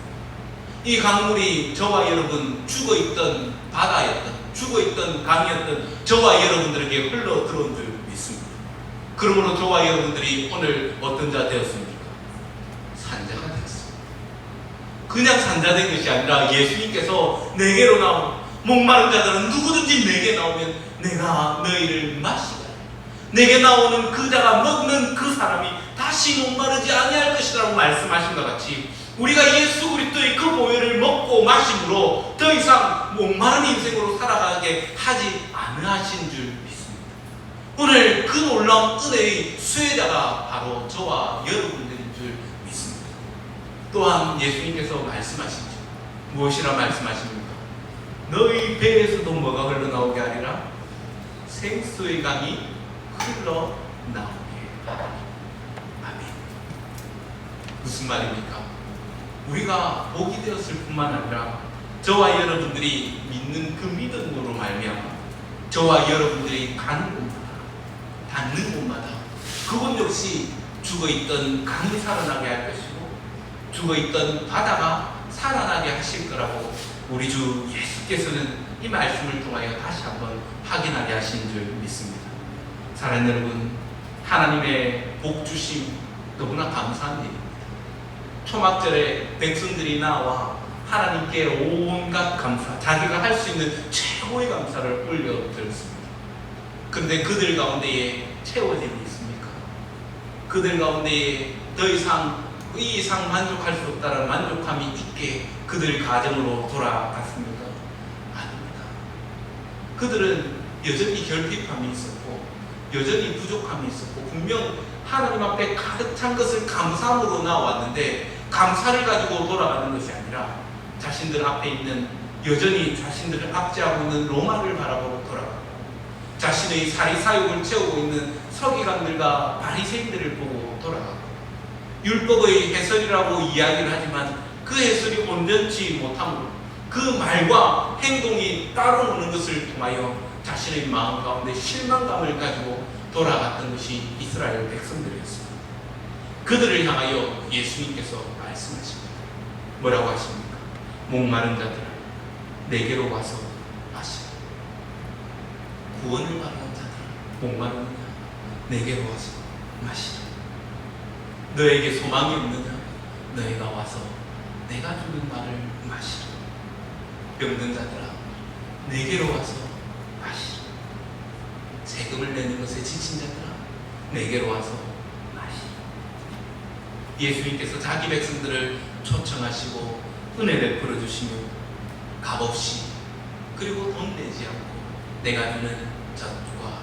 이 강물이 저와 여러분 죽어있던 바다였던, 죽어있던 강이었던 저와 여러분들에게 흘러 들어온 줄 믿습니다. 그러므로 저와 여러분들이 오늘 어떤 자 되었습니까? 산자가 되었습니다. 그냥 산자된 것이 아니라 예수님께서 내게로 나온 목마른 자들은 누구든지 내게 나오면 내가 너희를 마시라. 내게 나오는 그 자가 먹는 그 사람이 다시 목마르지 아니할 것이라고 말씀하신 것 같이 우리가 예수 그리스도의 그 보혈을 먹고 마심으로 더 이상 목마른 인생으로 살아가게 하지 않으신 줄 믿습니다. 오늘 그 놀라운 은혜의 수혜자가 바로 저와 여러분들인 줄 믿습니다. 또한 예수님께서 말씀하시죠. 무엇이라 말씀하십니까? 너희 배에서도 뭐가 흘러나오게 하리라? 생수의 강이 흘러나오게. 아멘. 무슨 말입니까? 우리가 복이 되었을 뿐만 아니라 저와 여러분들이 믿는 그 믿음으로 말미암아 저와 여러분들이 가는 곳마다 닿는 곳마다 그곳 역시 죽어있던 강이 살아나게 할 것이고 죽어있던 바다가 살아나게 하실 거라고 우리 주 예수께서는 이 말씀을 통하여 다시 한번 확인하게 하신 줄 믿습니다. 사랑하는 여러분, 하나님의 복 주심 너무나 감사한 일입니다. 초막절에 백성들이 나와 하나님께 온갖 감사, 자기가 할 수 있는 최고의 감사를 올려드렸습니다. 그런데 그들 가운데에 채워짐이 있습니까? 그들 가운데에 더 이상 이 이상 만족할 수 없다는 만족함이 있게 그들 가정으로 돌아갔습니까? 아닙니다. 그들은 여전히 결핍함이 있었고 여전히 부족함이 있었고 분명 하나님 앞에 가득 찬 것을 감사함으로 나왔는데 감사를 가지고 돌아가는 것이 아니라 자신들 앞에 있는 여전히 자신들을 압제하고 있는 로마를 바라보고 돌아가고 자신의 사리사욕을 채우고 있는 서기관들과 바리새인들을 보고 돌아가고 율법의 해설이라고 이야기를 하지만 그 해설이 온전치 못함으로 그 말과 행동이 따로노는 것을 통하여 자신의 마음 가운데 실망감을 가지고 돌아갔던 것이 이스라엘 백성들이었습니다. 그들을 향하여 예수님께서 말씀하십니다. 뭐라고 하십니까? 목마른 자들아 내게로 와서 마시라. 구원을 바라는 자들아 목마르느냐 내게로 와서 마시라. 너에게 소망이 없느냐 너희가 와서 내가 주는 말을 마시라. 병든 자들아 내게로 와서 마시라. 세금을 내는 것에 지친 자들아 내게로 와서 마시라. 예수님께서 자기 백성들을 초청하시고 은혜 베풀어 주시며 값없이 그리고 돈 내지 않고 내가 주는 젖과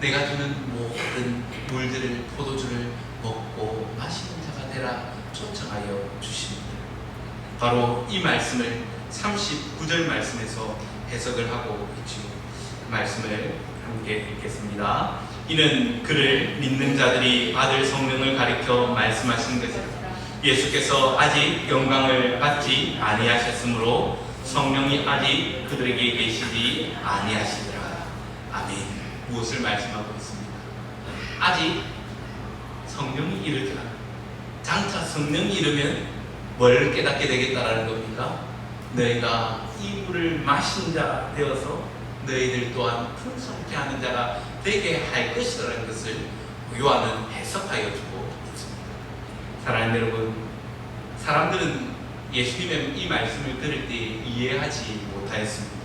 내가 주는 모든 물들을 포도주를 먹고 마시는 자가 되라 초청하여 주십니다. 바로 이 말씀을 39절 말씀에서 해석을 하고 있지요. 그 말씀을 함께 읽겠습니다. 이는 그를 믿는 자들이 받을 성령을 가리켜 말씀하신 것이라. 예수께서 아직 영광을 받지 아니하셨으므로 성령이 아직 그들에게 계시지 아니하시더라. 아멘. 무엇을 말씀하고 있습니다? 아직 성령이 이르지 않아. 장차 성령이 이르면 뭘 깨닫게 되겠다라는 겁니까? 너희가 이 물을 마신 자 되어서 너희들 또한 풍성케 하는 자가 되게 할 것이라는 것을 요한은 해석하여 주고 있습니다. 사랑하는 여러분, 사람들은 예수님의 이 말씀을 들을 때 이해하지 못하였습니다.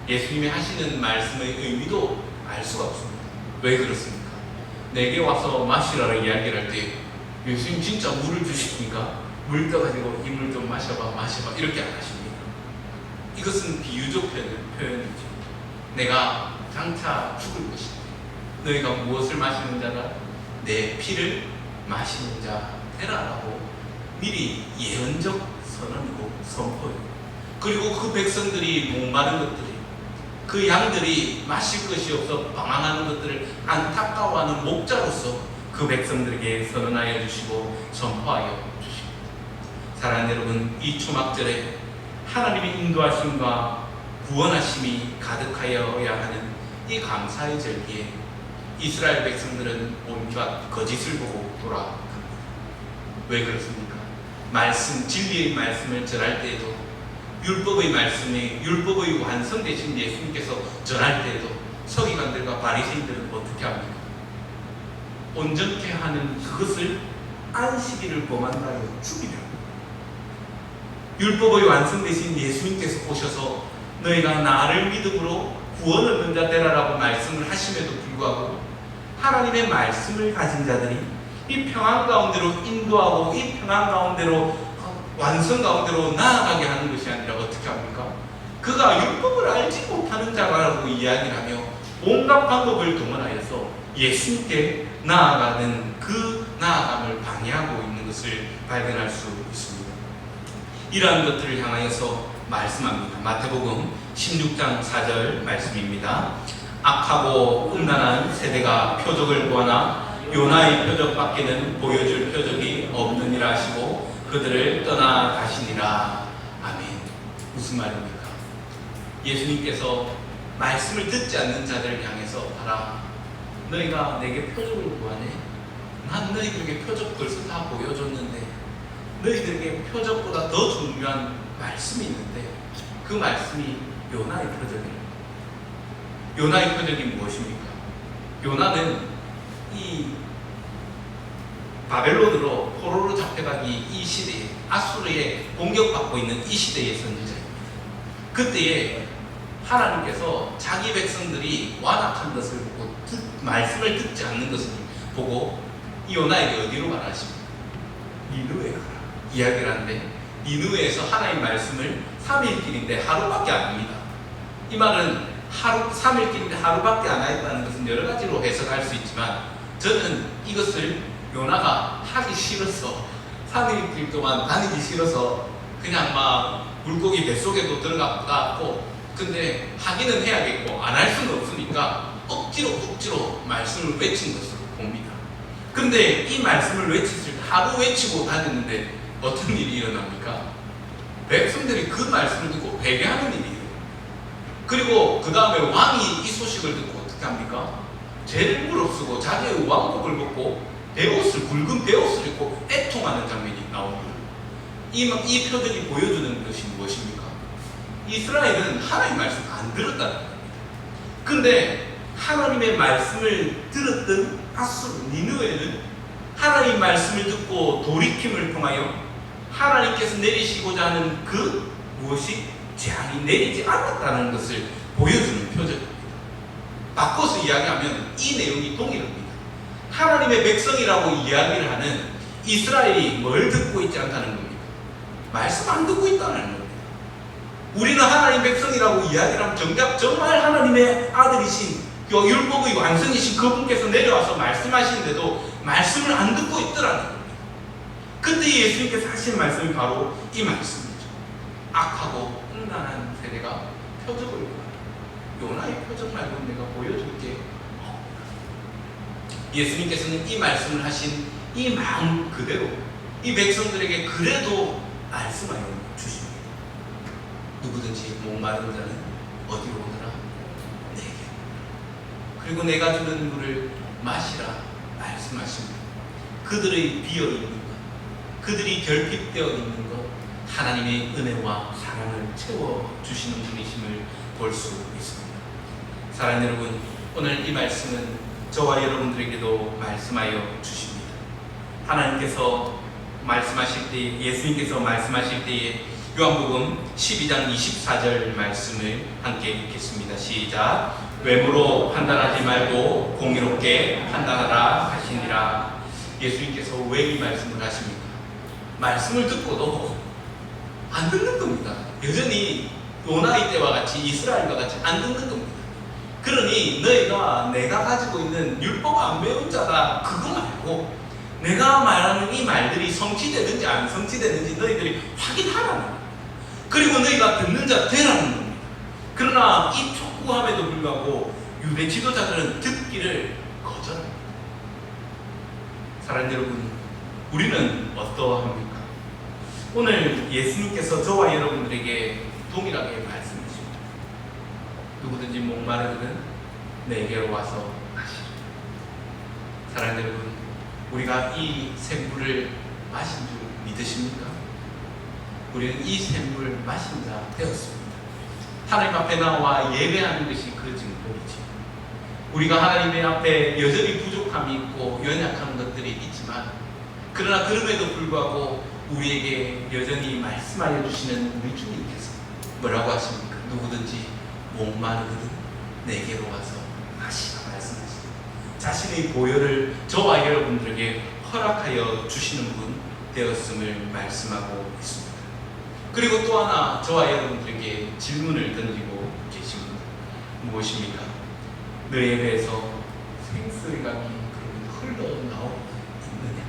예수님이 하시는 말씀의 의미도 알 수가 없습니다. 왜 그렇습니까? 내게 와서 마시라고 이야기를 할 때 예수님 진짜 물을 주십니까? 물 떠가지고 이 물 좀 마셔봐 이렇게 안 하십니다. 이것은 비유적 표현이죠. 내가 장차 죽을 것이다. 너희가 무엇을 마시는 자가 내 피를 마시는 자 되라라고 미리 예언적 선언이고 선포예요. 그리고 그 백성들이 목마른 것들이, 그 양들이 마실 것이 없어 방황하는 것들을 안타까워하는 목자로서 그 백성들에게 선언하여 주시고 선포하여 주십니다. 사랑하는 여러분, 이 초막절에 하나님의 인도하심과 구원하심이 가득하여야 하는 이 감사의 절기에 이스라엘 백성들은 온갖 거짓을 보고 돌아갑니다. 왜 그렇습니까? 말씀, 진리의 말씀을 전할 때에도, 율법의 말씀에 율법의 완성되신 예수님께서 전할 때에도 서기관들과 바리새인들은 어떻게 합니까? 온전케 하는 그것을 안식일을 범한다여 죽이려. 율법의 완성되신 예수님께서 오셔서 너희가 나를 믿음으로 구원 얻는 자 되라라고 말씀을 하심에도 불구하고 하나님의 말씀을 가진 자들이 이 평안 가운데로 인도하고 이 평안 가운데로 완성 가운데로 나아가게 하는 것이 아니라 어떻게 합니까? 그가 율법을 알지 못하는 자라고 이야기를 하며 온갖 방법을 동원하여서 예수님께 나아가는 그 나아감을 방해하고 있는 것을 발견할 수 있습니다. 이러한 것들을 향하여서 말씀합니다. 마태복음 16장 4절 말씀입니다. 악하고 음란한 세대가 표적을 구하나 요나의 표적밖에는 보여줄 표적이 없느니라 하시고 그들을 떠나가시니라. 아멘. 무슨 말입니까? 예수님께서 말씀을 듣지 않는 자들을 향해서 봐라, 너희가 내게 표적을 구하네. 난 너희들에게 표적 벌써 다 보여줬는데 너희들에게 표적보다 더 중요한 말씀이 있는데 그 말씀이 요나의 표적이에요. 요나의 표적이 무엇입니까? 요나는 이 바벨론으로 포로로 잡혀가기 이 시대에 아수르에 공격받고 있는 이 시대의 선지자입니다. 그때에 하나님께서 자기 백성들이 완악한 것을 보고 말씀을 듣지 않는 것을 보고 이 요나에게 어디로 가라 하십니까? 니느웨에 가라 이야기를 하는데, 니느웨에서 하나님의 말씀을 3일 길인데 하루밖에 안 합니다. 이 말은 3일 길인데 하루밖에 안 하였다는 것은 여러 가지로 해석할 수 있지만 저는 이것을 요나가 하기 싫어서 3일 길 동안 다니기 싫어서 그냥 막 물고기 뱃속에도 들어갔고, 근데 하기는 해야겠고 안 할 수는 없으니까 억지로 말씀을 외친 것으로 봅니다. 근데 이 말씀을 외쳤을 때 하루 외치고 다녔는데 어떤 일이 일어납니까? 백성들이 그 말씀을 듣고 회개하는 일이에요. 그리고 그 다음에 왕이 이 소식을 듣고 어떻게 합니까? 죄를 무릅쓰고 자기의 왕복을 벗고 굵은 베옷을 입고 애통하는 장면이 나옵니다. 이 표적이 보여주는 것이 무엇입니까? 이스라엘은 하나님의 말씀 안 들었다는 겁니다. 근데 하나님의 말씀을 들었던 아수르 니느웨는 하나님의 말씀을 듣고 돌이킴을 통하여 하나님께서 내리시고자 하는 그 무엇이 재앙이 내리지 않았다는 것을 보여주는 표적입니다. 바꿔서 이야기하면 이 내용이 동일합니다. 하나님의 백성이라고 이야기를 하는 이스라엘이 뭘 듣고 있지 않다는 겁니다. 말씀 안 듣고 있다는 겁니다. 우리는 하나님 백성이라고 이야기를 하면 정말 하나님의 아들이신 율법의 완성이신 그분께서 내려와서 말씀하시는데도 말씀을 안 듣고 있더라는 겁니다. 그때 예수님께서 하신 말씀이 바로 이 말씀이죠. 악하고 음란한 세대가 표적을 구하라. 요나의 표정 말고 내가 보여줄게. 예수님께서는 이 말씀을 하신 이 마음 그대로 이 백성들에게 그래도 말씀하여 주십니다. 누구든지 목마른 자는 어디로 오너라? 내게. 그리고 내가 주는 물을 마시라 말씀하십니다. 그들의 비어있는 것, 그들이 결핍되어 있는 것, 하나님의 은혜와 사랑을 채워주시는 분이심을 볼 수 있습니다. 사랑하는 여러분, 오늘 이 말씀은 저와 여러분들에게도 말씀하여 주십니다. 하나님께서 말씀하실 때, 예수님께서 말씀하실 때에 요한복음 12장 24절 말씀을 함께 읽겠습니다. 시작. 외모로 판단하지 말고 공의롭게 판단하라 하시니라. 예수님께서 왜 이 말씀을 하십니까? 말씀을 듣고도 안 듣는 겁니다. 여전히 요나의 때와 같이 이스라엘과 같이 안 듣는 겁니다. 그러니 너희가 내가 가지고 있는 율법 안 배운 자다 그거 말고 내가 말하는 이 말들이 성취되는지 안 성취되는지 너희들이 확인하라는 겁니다. 그리고 너희가 듣는 자 되라는 겁니다. 그러나 이 촉구함에도 불구하고 유대 지도자들은 듣기를 거절합니다. 사랑하는 여러분, 우리는 어떠합니까? 오늘 예수님께서 저와 여러분들에게 동일하게 말씀하십니다. 누구든지 목마르거든 내게로 와서 마시라. 사랑하는 여러분, 우리가 이 샘물을 마신 줄 믿으십니까? 우리는 이 샘물을 마신 자 되었습니다. 하나님 앞에 나와 예배하는 것이 그 증거이지. 우리가 하나님의 앞에 여전히 부족함이 있고 연약한 것들이 있지만, 그러나 그럼에도 불구하고 우리에게 여전히 말씀하여 주시는 우리 주님께서 뭐라고 하십니까? 누구든지 목마르거든 내게로 와서 마시라 말씀하십니다. 자신의 보혈을 저와 여러분들에게 허락하여 주시는 분 되었음을 말씀하고 있습니다. 그리고 또 하나 저와 여러분들에게 질문을 던지고 계십니다. 무엇입니까? 너에 대해서 생수의감이 흘러나오고 있느냐?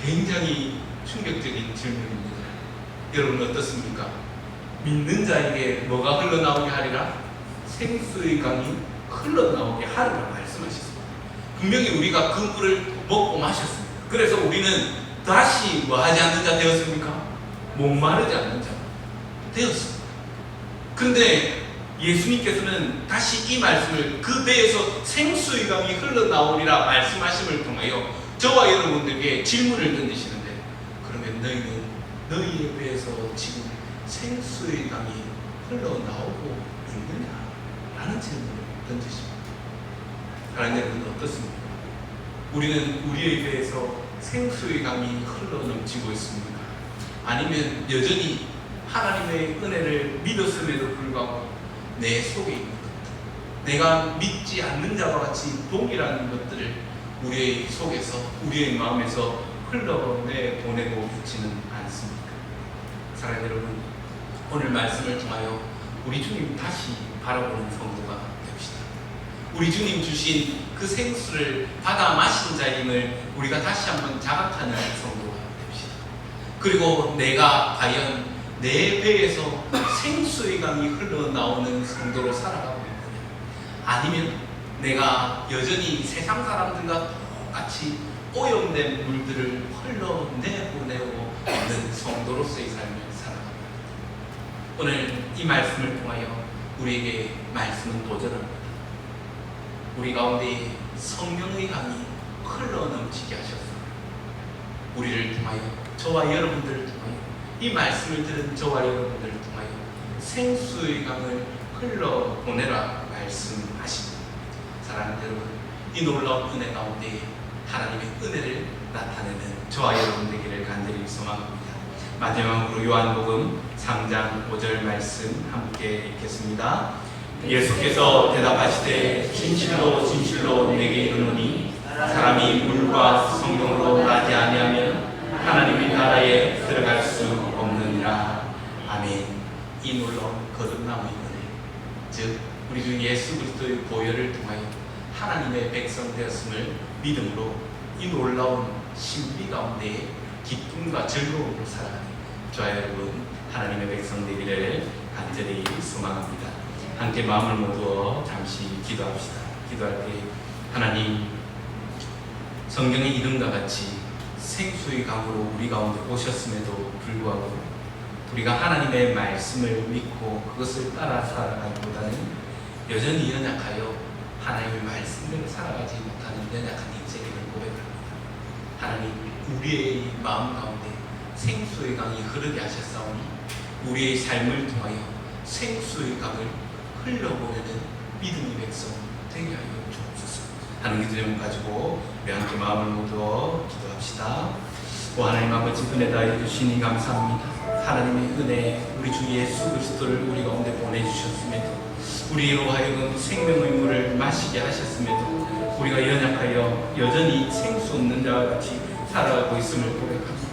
굉장히 충격적인 질문입니다. 여러분 어떻습니까? 믿는 자에게 뭐가 흘러나오게 하리라? 생수의 강이 흘러나오게 하리라 말씀하셨습니다. 분명히 우리가 그 물을 먹고 마셨습니다. 그래서 우리는 다시 뭐 하지 않는 자 되었습니까? 목마르지 않는 자 되었습니다. 그런데 예수님께서는 다시 이 말씀을 그 배에서 생수의 강이 흘러나오리라 말씀하심을 통하여 저와 여러분들에게 질문을 던지시는데, 그러면 너희는 너희의 배에서 지금 생수의 강이 흘러나오고 있느냐? 라는 질문을 던지십니다. 사랑하는 여러분 어떻습니까? 우리는 우리의 배에서 생수의 강이 흘러넘치고 있습니까? 아니면 여전히 하나님의 은혜를 믿었음에도 불구하고 내 속에 있는 것들, 내가 믿지 않는 자와 같이 동일한 것들을 우리의 속에서, 우리의 마음에서 흘러내보내고 있지는 않습니까? 사랑하는 여러분, 오늘 말씀을 통하여 우리 주님 다시 바라보는 성도가 됩시다. 우리 주님 주신 그 생수를 받아 마신 자임을 우리가 다시 한번 자각하는 성도가 됩시다. 그리고 내가 과연 내 배에서 생수의 강이 흘러나오는 성도로 살아가고 있느냐? 아니면 내가 여전히 세상 사람들과 똑같이 오염된 물들을 흘러내보내고 있는 성도로서의 삶을 살아갑니다. 오늘 이 말씀을 통하여 우리에게 말씀은 도전합니다. 우리 가운데 성령의 강이 흘러넘치게 하셨습니다. 우리를 통하여, 저와 여러분들을 통하여, 이 말씀을 들은 저와 여러분들을 통하여 생수의 강을 흘러보내라 말씀하십니다. 사랑하는 여러분, 이 놀라운 은혜 가운데 하나님의 은혜를 나타내는 저와 여러분 되기를 간절히 소망합니다. 마지막으로 요한복음 3장 5절 말씀 함께 읽겠습니다. 예수께서 대답하시되 진실로 진실로 내게 이르노니 사람이 물과 성령으로 나지 아니하면 하나님의 나라에 들어갈 수 없느니라. 아멘. 이 놀라운 거듭남의 은혜, 즉 우리 주 예수 그리스도의 보혈을 통하여 하나님의 백성 되었음을 믿음으로 이 놀라운 신비 가운데 기쁨과 즐거움으로 살아가는 저와 여러분 하나님의 백성 되기를 간절히 소망합니다. 함께 마음을 모두어 잠시 기도합시다. 기도할 때 하나님, 성경의 이름과 같이 생수의 강으로 우리 가운데 오셨음에도 불구하고 우리가 하나님의 말씀을 믿고 그것을 따라 살아가기보다는 여전히 연약하여 하나님의 말씀대로 살아가지 못하는 연약한 인생임을 고백합니다. 하나님, 우리의 마음 가운데 생수의 강이 흐르게 하셨사오니 우리의 삶을 통하여 생수의 강을 흘러보내는 믿음의 백성 되게 하여 주옵소서 하는 기도 제목 가지고 우리 함께 마음을 모두어 기도합시다. 오 하나님 아버지, 은혜 다해 주시니 감사합니다. 하나님의 은혜, 우리 주 예수 그리스도를 우리 가운데 보내주셨음에도 우리로 하여금 생명의 물을 마시게 하셨음에도 우리가 연약하여 여전히 생수 없는 자와 같이 살아가고 있음을 고백합니다.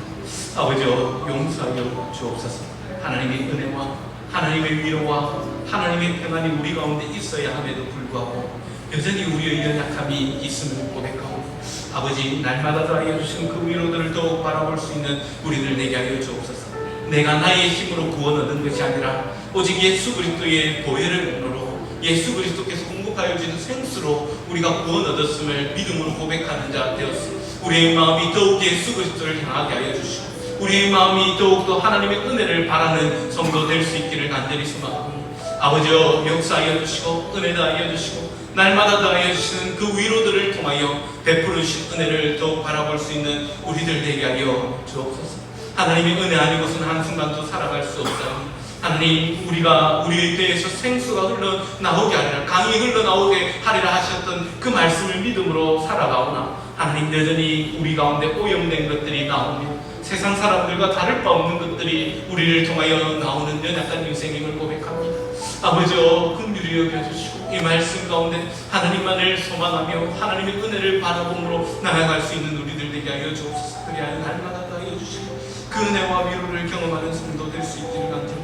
아버지여, 용서하여 주옵소서. 하나님의 은혜와 하나님의 위로와 하나님의 평안이 우리 가운데 있어야 함에도 불구하고 여전히 우리의 연약함이 있음을 고백하고 아버지, 날마다 더하여 주신 그 위로들을 더욱 바라볼 수 있는 우리들 되게 하여 주옵소서. 내가 나의 힘으로 구원 얻은 것이 아니라 오직 예수 그리스도의 보혈의 은으로 예수 그리스도께서 공급하여 주는 생수로 우리가 구원 얻었음을 믿음으로 고백하는 자 되었으. 우리의 마음이 더욱 예수 그리스도를 향하게 하여 주시고 우리의 마음이 더욱더 하나님의 은혜를 바라는 성도 될 수 있기를 간절히 소망하오니 아버지여, 역사하여 주시고 은혜 다하여 주시고 날마다 다하여 주시는 그 위로들을 통하여 베풀어 주신 은혜를 더욱 바라볼 수 있는 우리들 되게 하여 주옵소서. 하나님의 은혜 아니고서는 한순간도 살아갈 수 없사오니 하나님, 우리가 우리의 뼈에서 생수가 흘러나오게 하리라, 강이 흘러나오게 하리라 하셨던 그 말씀을 믿음으로 살아가오나 하나님, 여전히 우리 가운데 오염된 것들이 나오며 세상 사람들과 다를 바 없는 것들이 우리를 통하여 나오는 연약한 인생임을 고백합니다. 아버지여, 긍휼히 여겨주시고 이 말씀 가운데 하나님만을 소망하며 하나님의 은혜를 바라봄으로 나아갈 수 있는 우리들 되게 하여 주옵소서. 그리하여 날마다 다하여 주시고 그 은혜와 위로를 경험하는 성도 될 수 있기를 간절히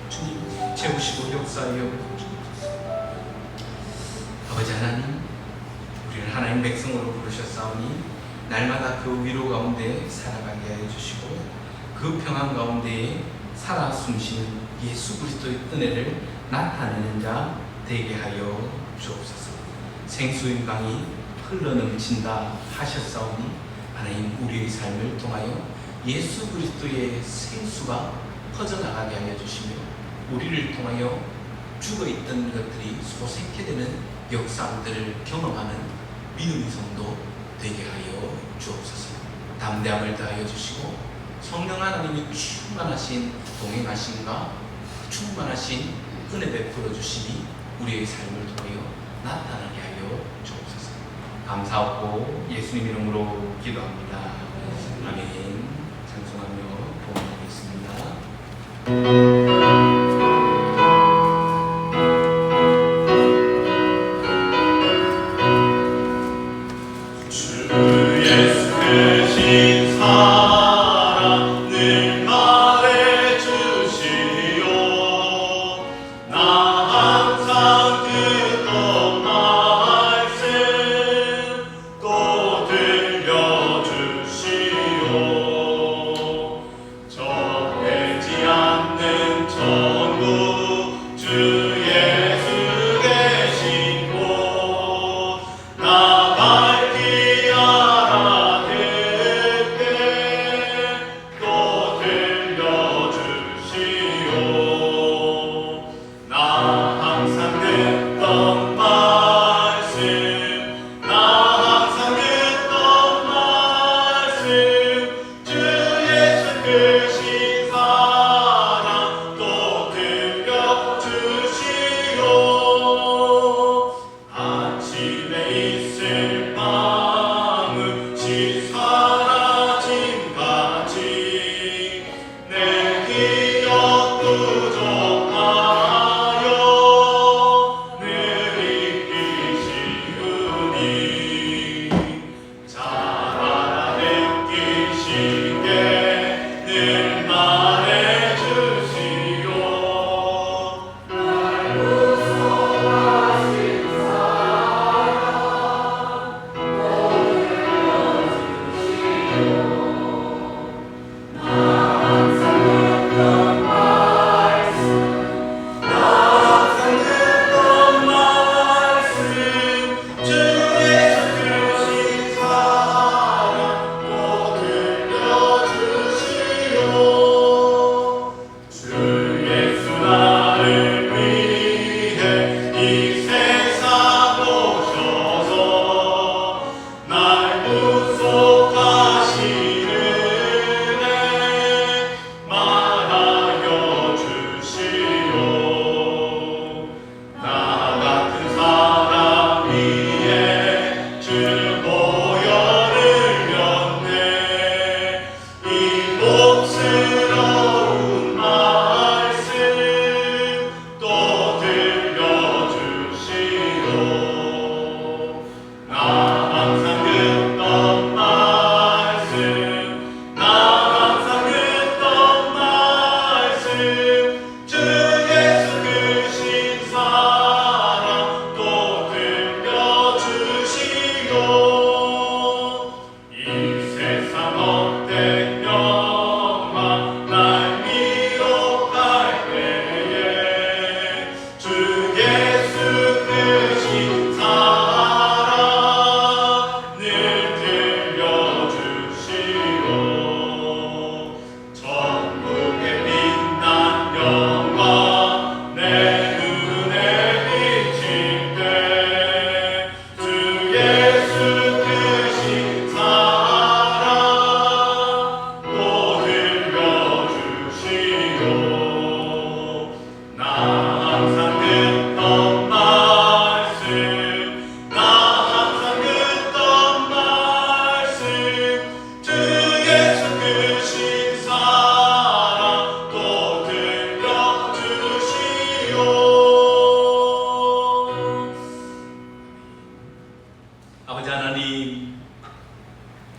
주님, 채우시고 역사하여 주옵소서. 아버지 하나님, 우리를 하나님 백성으로 부르셨사오니 날마다 그 위로 가운데 살아가게 하여 주시고 그 평안 가운데에 살아 숨쉬는 예수 그리스도의 은혜를 나타내는 자 되게 하여 주옵소서. 생수의 강이 흘러넘친다 하셨사오니 하나님, 우리의 삶을 통하여 예수 그리스도의 생수가 퍼져나가게 하여 주시며 우리를 통하여 죽어있던 것들이 소생케 되는 역사들을 경험하는 믿음의 성도 되게 하여 주옵소서. 담대함을 다하여 주시고 성령 하나님이 충만하신 동행하심과 충만하신 은혜 베풀어 주심이 우리의 삶을 통하여 나타나게 하여 주옵소서. 감사하고 예수님 이름으로 기도합니다. 아멘. 찬송하며 봉헌하겠습니다.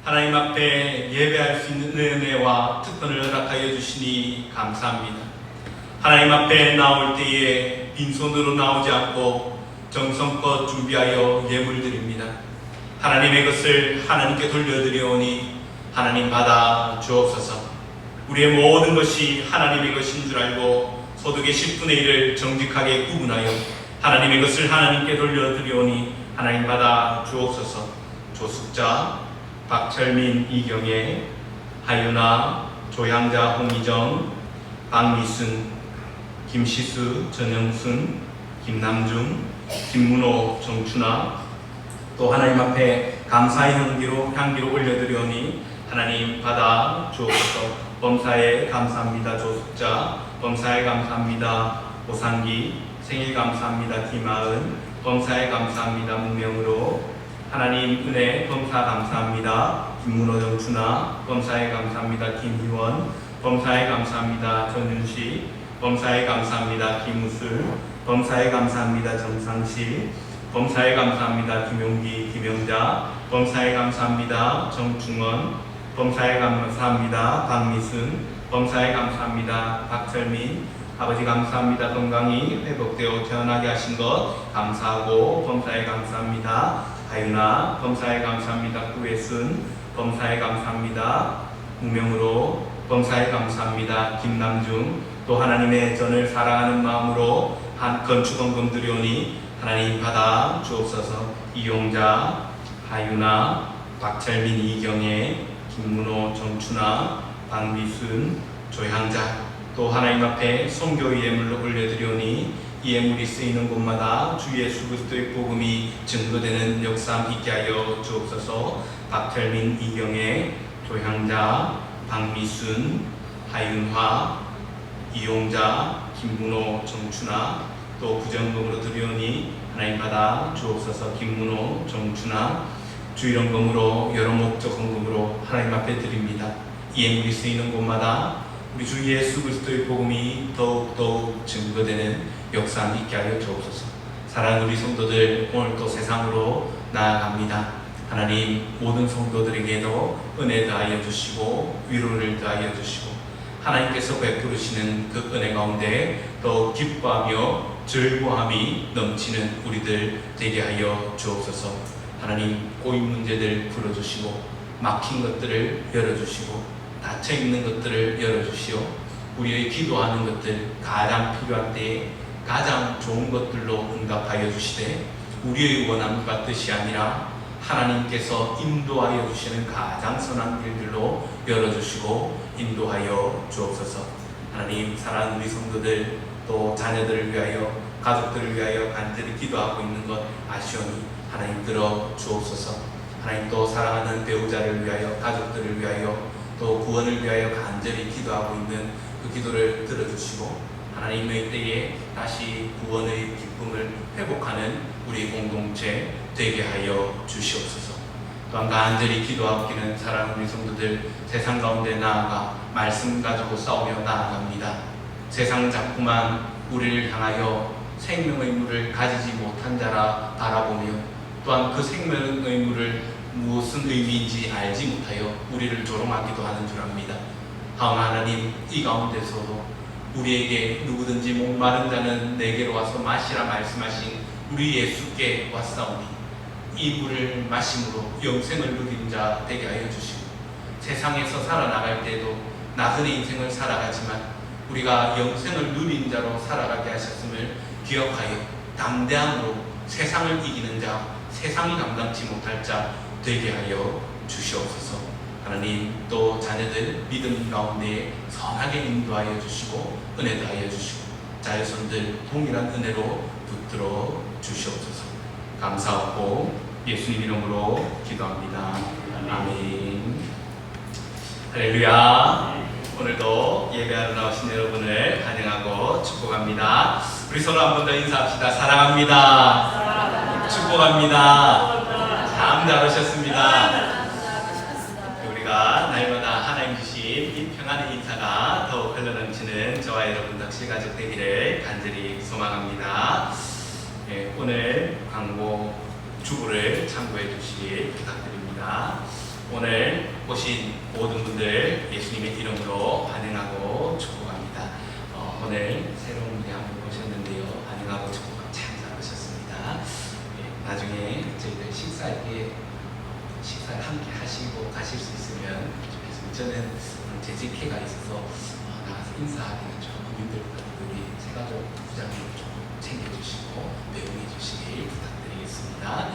하나님 앞에 예배할 수 있는 은혜와 특권을 허락하여 주시니 감사합니다. 하나님 앞에 나올 때에 빈손으로 나오지 않고 정성껏 준비하여 예물 드립니다. 하나님의 것을 하나님께 돌려드리오니 하나님 받아 주옵소서. 우리의 모든 것이 하나님의 것인 줄 알고 소득의 10분의 1을 정직하게 구분하여 하나님의 것을 하나님께 돌려드리오니 하나님 받아 주옵소서. 조숙자, 박철민, 이경애, 하윤아, 조향자, 홍희정, 박미순, 김시수, 전영순, 김남중, 김문호, 정춘아, 또 하나님 앞에 감사의 향기로 올려드리오니 하나님 받아 주옵소서. 범사에 감사합니다. 조숙자, 범사에 감사합니다. 오상기, 생일 감사합니다. 김아은, 범사에 감사합니다. 무명으로 하나님 은혜 범사 감사합니다. 김문호, 정춘아, 범사에 감사합니다. 김희원, 범사에 감사합니다. 전윤식, 범사에 감사합니다. 김우술, 범사에 감사합니다. 정상실, 범사에 감사합니다. 김용기, 김영자, 범사에 감사합니다. 정충원, 범사에 감사합니다. 박미순, 범사에 감사합니다. 박철민, 아버지 감사합니다. 건강이 회복되어 태어나게 하신 것 감사하고 범사에 감사합니다. 하윤아, 범사에 감사합니다. 구혜순, 범사에 감사합니다. 무명으로 범사에 감사합니다. 김남중, 또 하나님의 전을 사랑하는 마음으로 한 건축원금 드리오니 하나님 받아 주옵소서. 이용자, 하윤아, 박철민, 이경애, 김문호, 정춘아, 박미순, 조향자, 또 하나님 앞에 선교 예물로 올려드리오니 이 예물이 쓰이는 곳마다 주 예수 그리스도의 복음이 증거되는 역사 있게 하여 주옵소서. 박철민, 이경애, 조향자, 박미순, 하윤화, 이용자, 김문호, 정춘아, 또 구정금으로 드리오니 하나님 받아 주옵소서. 김문호, 정춘아, 주일헌금으로 여러 목적 헌금으로 하나님 앞에 드립니다. 이 예물이 쓰이는 곳마다 우리 주 예수 그리스도의 복음이 더욱 증거되는 역사 있게 하여 주옵소서. 사랑하는 우리 성도들, 오늘 또 세상으로 나아갑니다. 하나님 모든 성도들에게도 은혜 더하여 주시고 위로를 더하여 주시고 하나님께서 베푸시는 그 은혜 가운데 더 기뻐하며 즐거움이 넘치는 우리들 되게 하여 주옵소서. 하나님 고인 문제들 풀어주시고 막힌 것들을 열어주시고 닫혀있는 것들을 열어주시오. 우리의 기도하는 것들 가장 필요할 때에 가장 좋은 것들로 응답하여 주시되 우리의 원함과 뜻이 아니라 하나님께서 인도하여 주시는 가장 선한 길들로 열어주시고 인도하여 주옵소서. 하나님 사랑하는 우리 성도들 또 자녀들을 위하여 가족들을 위하여 간절히 기도하고 있는 것 아시오니 하나님 들어 주옵소서. 하나님 또 사랑하는 배우자를 위하여 가족들을 위하여 또 구원을 위하여 간절히 기도하고 있는 그 기도를 들어주시고 하나님의 때에 다시 구원의 기쁨을 회복하는 우리 공동체 되게 하여 주시옵소서. 또한 간절히 기도하기는 사랑하는 우리 성도들 세상 가운데 나아가 말씀 가지고 싸우며 나아갑니다. 세상 자꾸만 우리를 향하여 생명의 물을 가지지 못한 자라 바라보며 또한 그 생명의 물을 무슨 의미인지 알지 못하여 우리를 조롱하기도 하는 줄 압니다. 하나님 이 가운데서도 우리에게 누구든지 목마른 자는 내게로 와서 마시라 말씀하신 우리 예수께 왔사오니 이 물을 마심으로 영생을 누린 자 되게 하여 주시고 세상에서 살아나갈 때도 나그네 인생을 살아가지만 우리가 영생을 누린 자로 살아가게 하셨음을 기억하여 담대함으로 세상을 이기는 자, 세상이 감당치 못할 자 되게 하여 주시옵소서. 하나님 또 자녀들 믿음 가운데 선하게 인도하여 주시고 은혜 더하여 주시고 자녀손들 동일한 은혜로 붙들어 주시옵소서. 감사하고 예수님 이름으로 기도합니다. 아멘. 할렐루야. 오늘도 예배하러 나오신 여러분을 환영하고 축복합니다. 우리 서로 한 번 더 인사합시다. 사랑합니다. 축복합니다. 참 잘하셨습니다. 우리가 날마다 하나님 주신 이 평안의 인사가 더욱 흘러넘치는 저와 여러분 덕실 가족 되기를 간절히 소망합니다. 네, 오늘 광고 주부를 참고해 주시길 부탁드립니다. 오늘 오신 모든 분들 예수님의 이름으로 환영하고 축복합니다. 오늘 새로운 무대 한번 오셨는데요. 환영하고 축복하고 참 잘하셨습니다. 나중에 저희들 식사를 함께 하시고 가실 수 있으면 좋겠습니다. 저는 재직회가 있어서 나가서 인사하기는 조금 힘들 것 같아요. 우리 세가족 부장님 조금 챙겨주시고 배웅해 주시길 부탁드리겠습니다.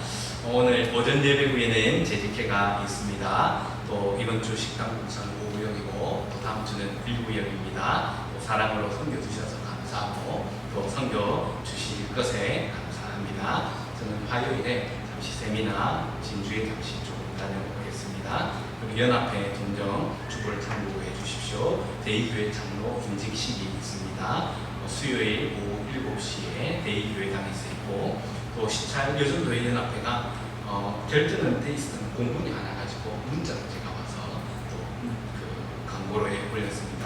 오늘 오전 예배 후에는 재직회가 있습니다. 또 이번 주 식당 공사는 5구역이고 또 다음 주는 1구역입니다. 사랑으로 섬겨주셔서 감사하고 또 섬겨주실 것에 감사합니다. 저는 화요일에 잠시 세미나, 진주에 잠시 조금 다녀오겠습니다. 그리고 연합회 동정 주보를 참고해 주십시오. 대의교회 장로 임직식이 있습니다. 수요일 오후 7시에 대의교회당에서 있고 또 시찰 여전도회 연합회가 결정은 돼 있었던 공문이 하나 가지고 문자로 제가 와서 또 그 광고로 올렸습니다.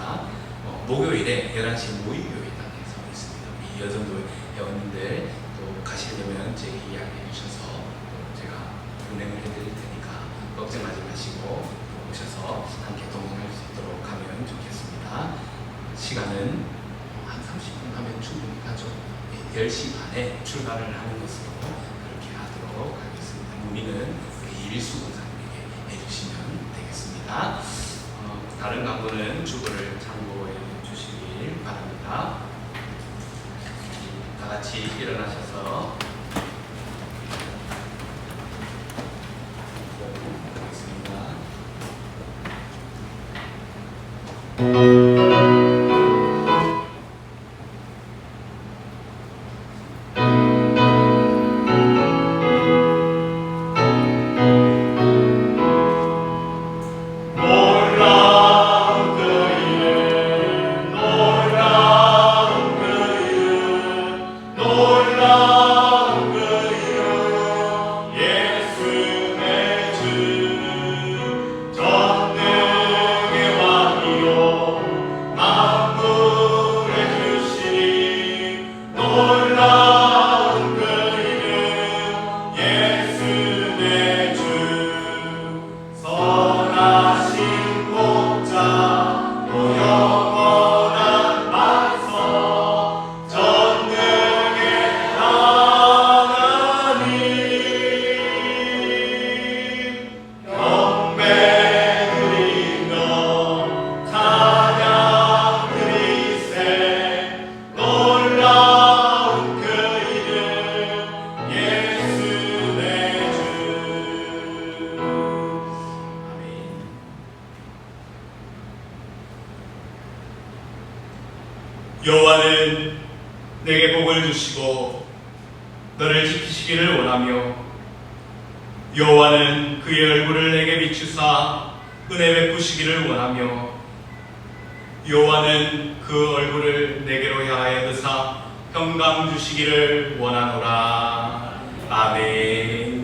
목요일에 11시 모의교회당에서 있습니다. 우리 여전도회 회원님들 또 가시려면 제 이야기해 주셔서 또 제가 운행을 해드릴 테니까 걱정하지 마시고 오셔서 함께 동행할 수 있도록 하면 좋겠습니다. 시간은 한 30분 하면 충분히 가죠. 10시 반에 출발을 하는 것으로 그렇게 하도록 하겠습니다. 문의는 이일수 권사님에게 해주시면 되겠습니다. 다른 강도는 주보를 참고해 주시길 바랍니다. 다 같이 일어나셔서 여호와는 내게 복을 주시고 너를 지키시기를 원하며 여호와는 그의 얼굴을 내게 비추사 은혜 베푸시기를 원하며 여호와는 그 얼굴을 내게로 향하여 드사 평강 주시기를 원하노라. 아멘.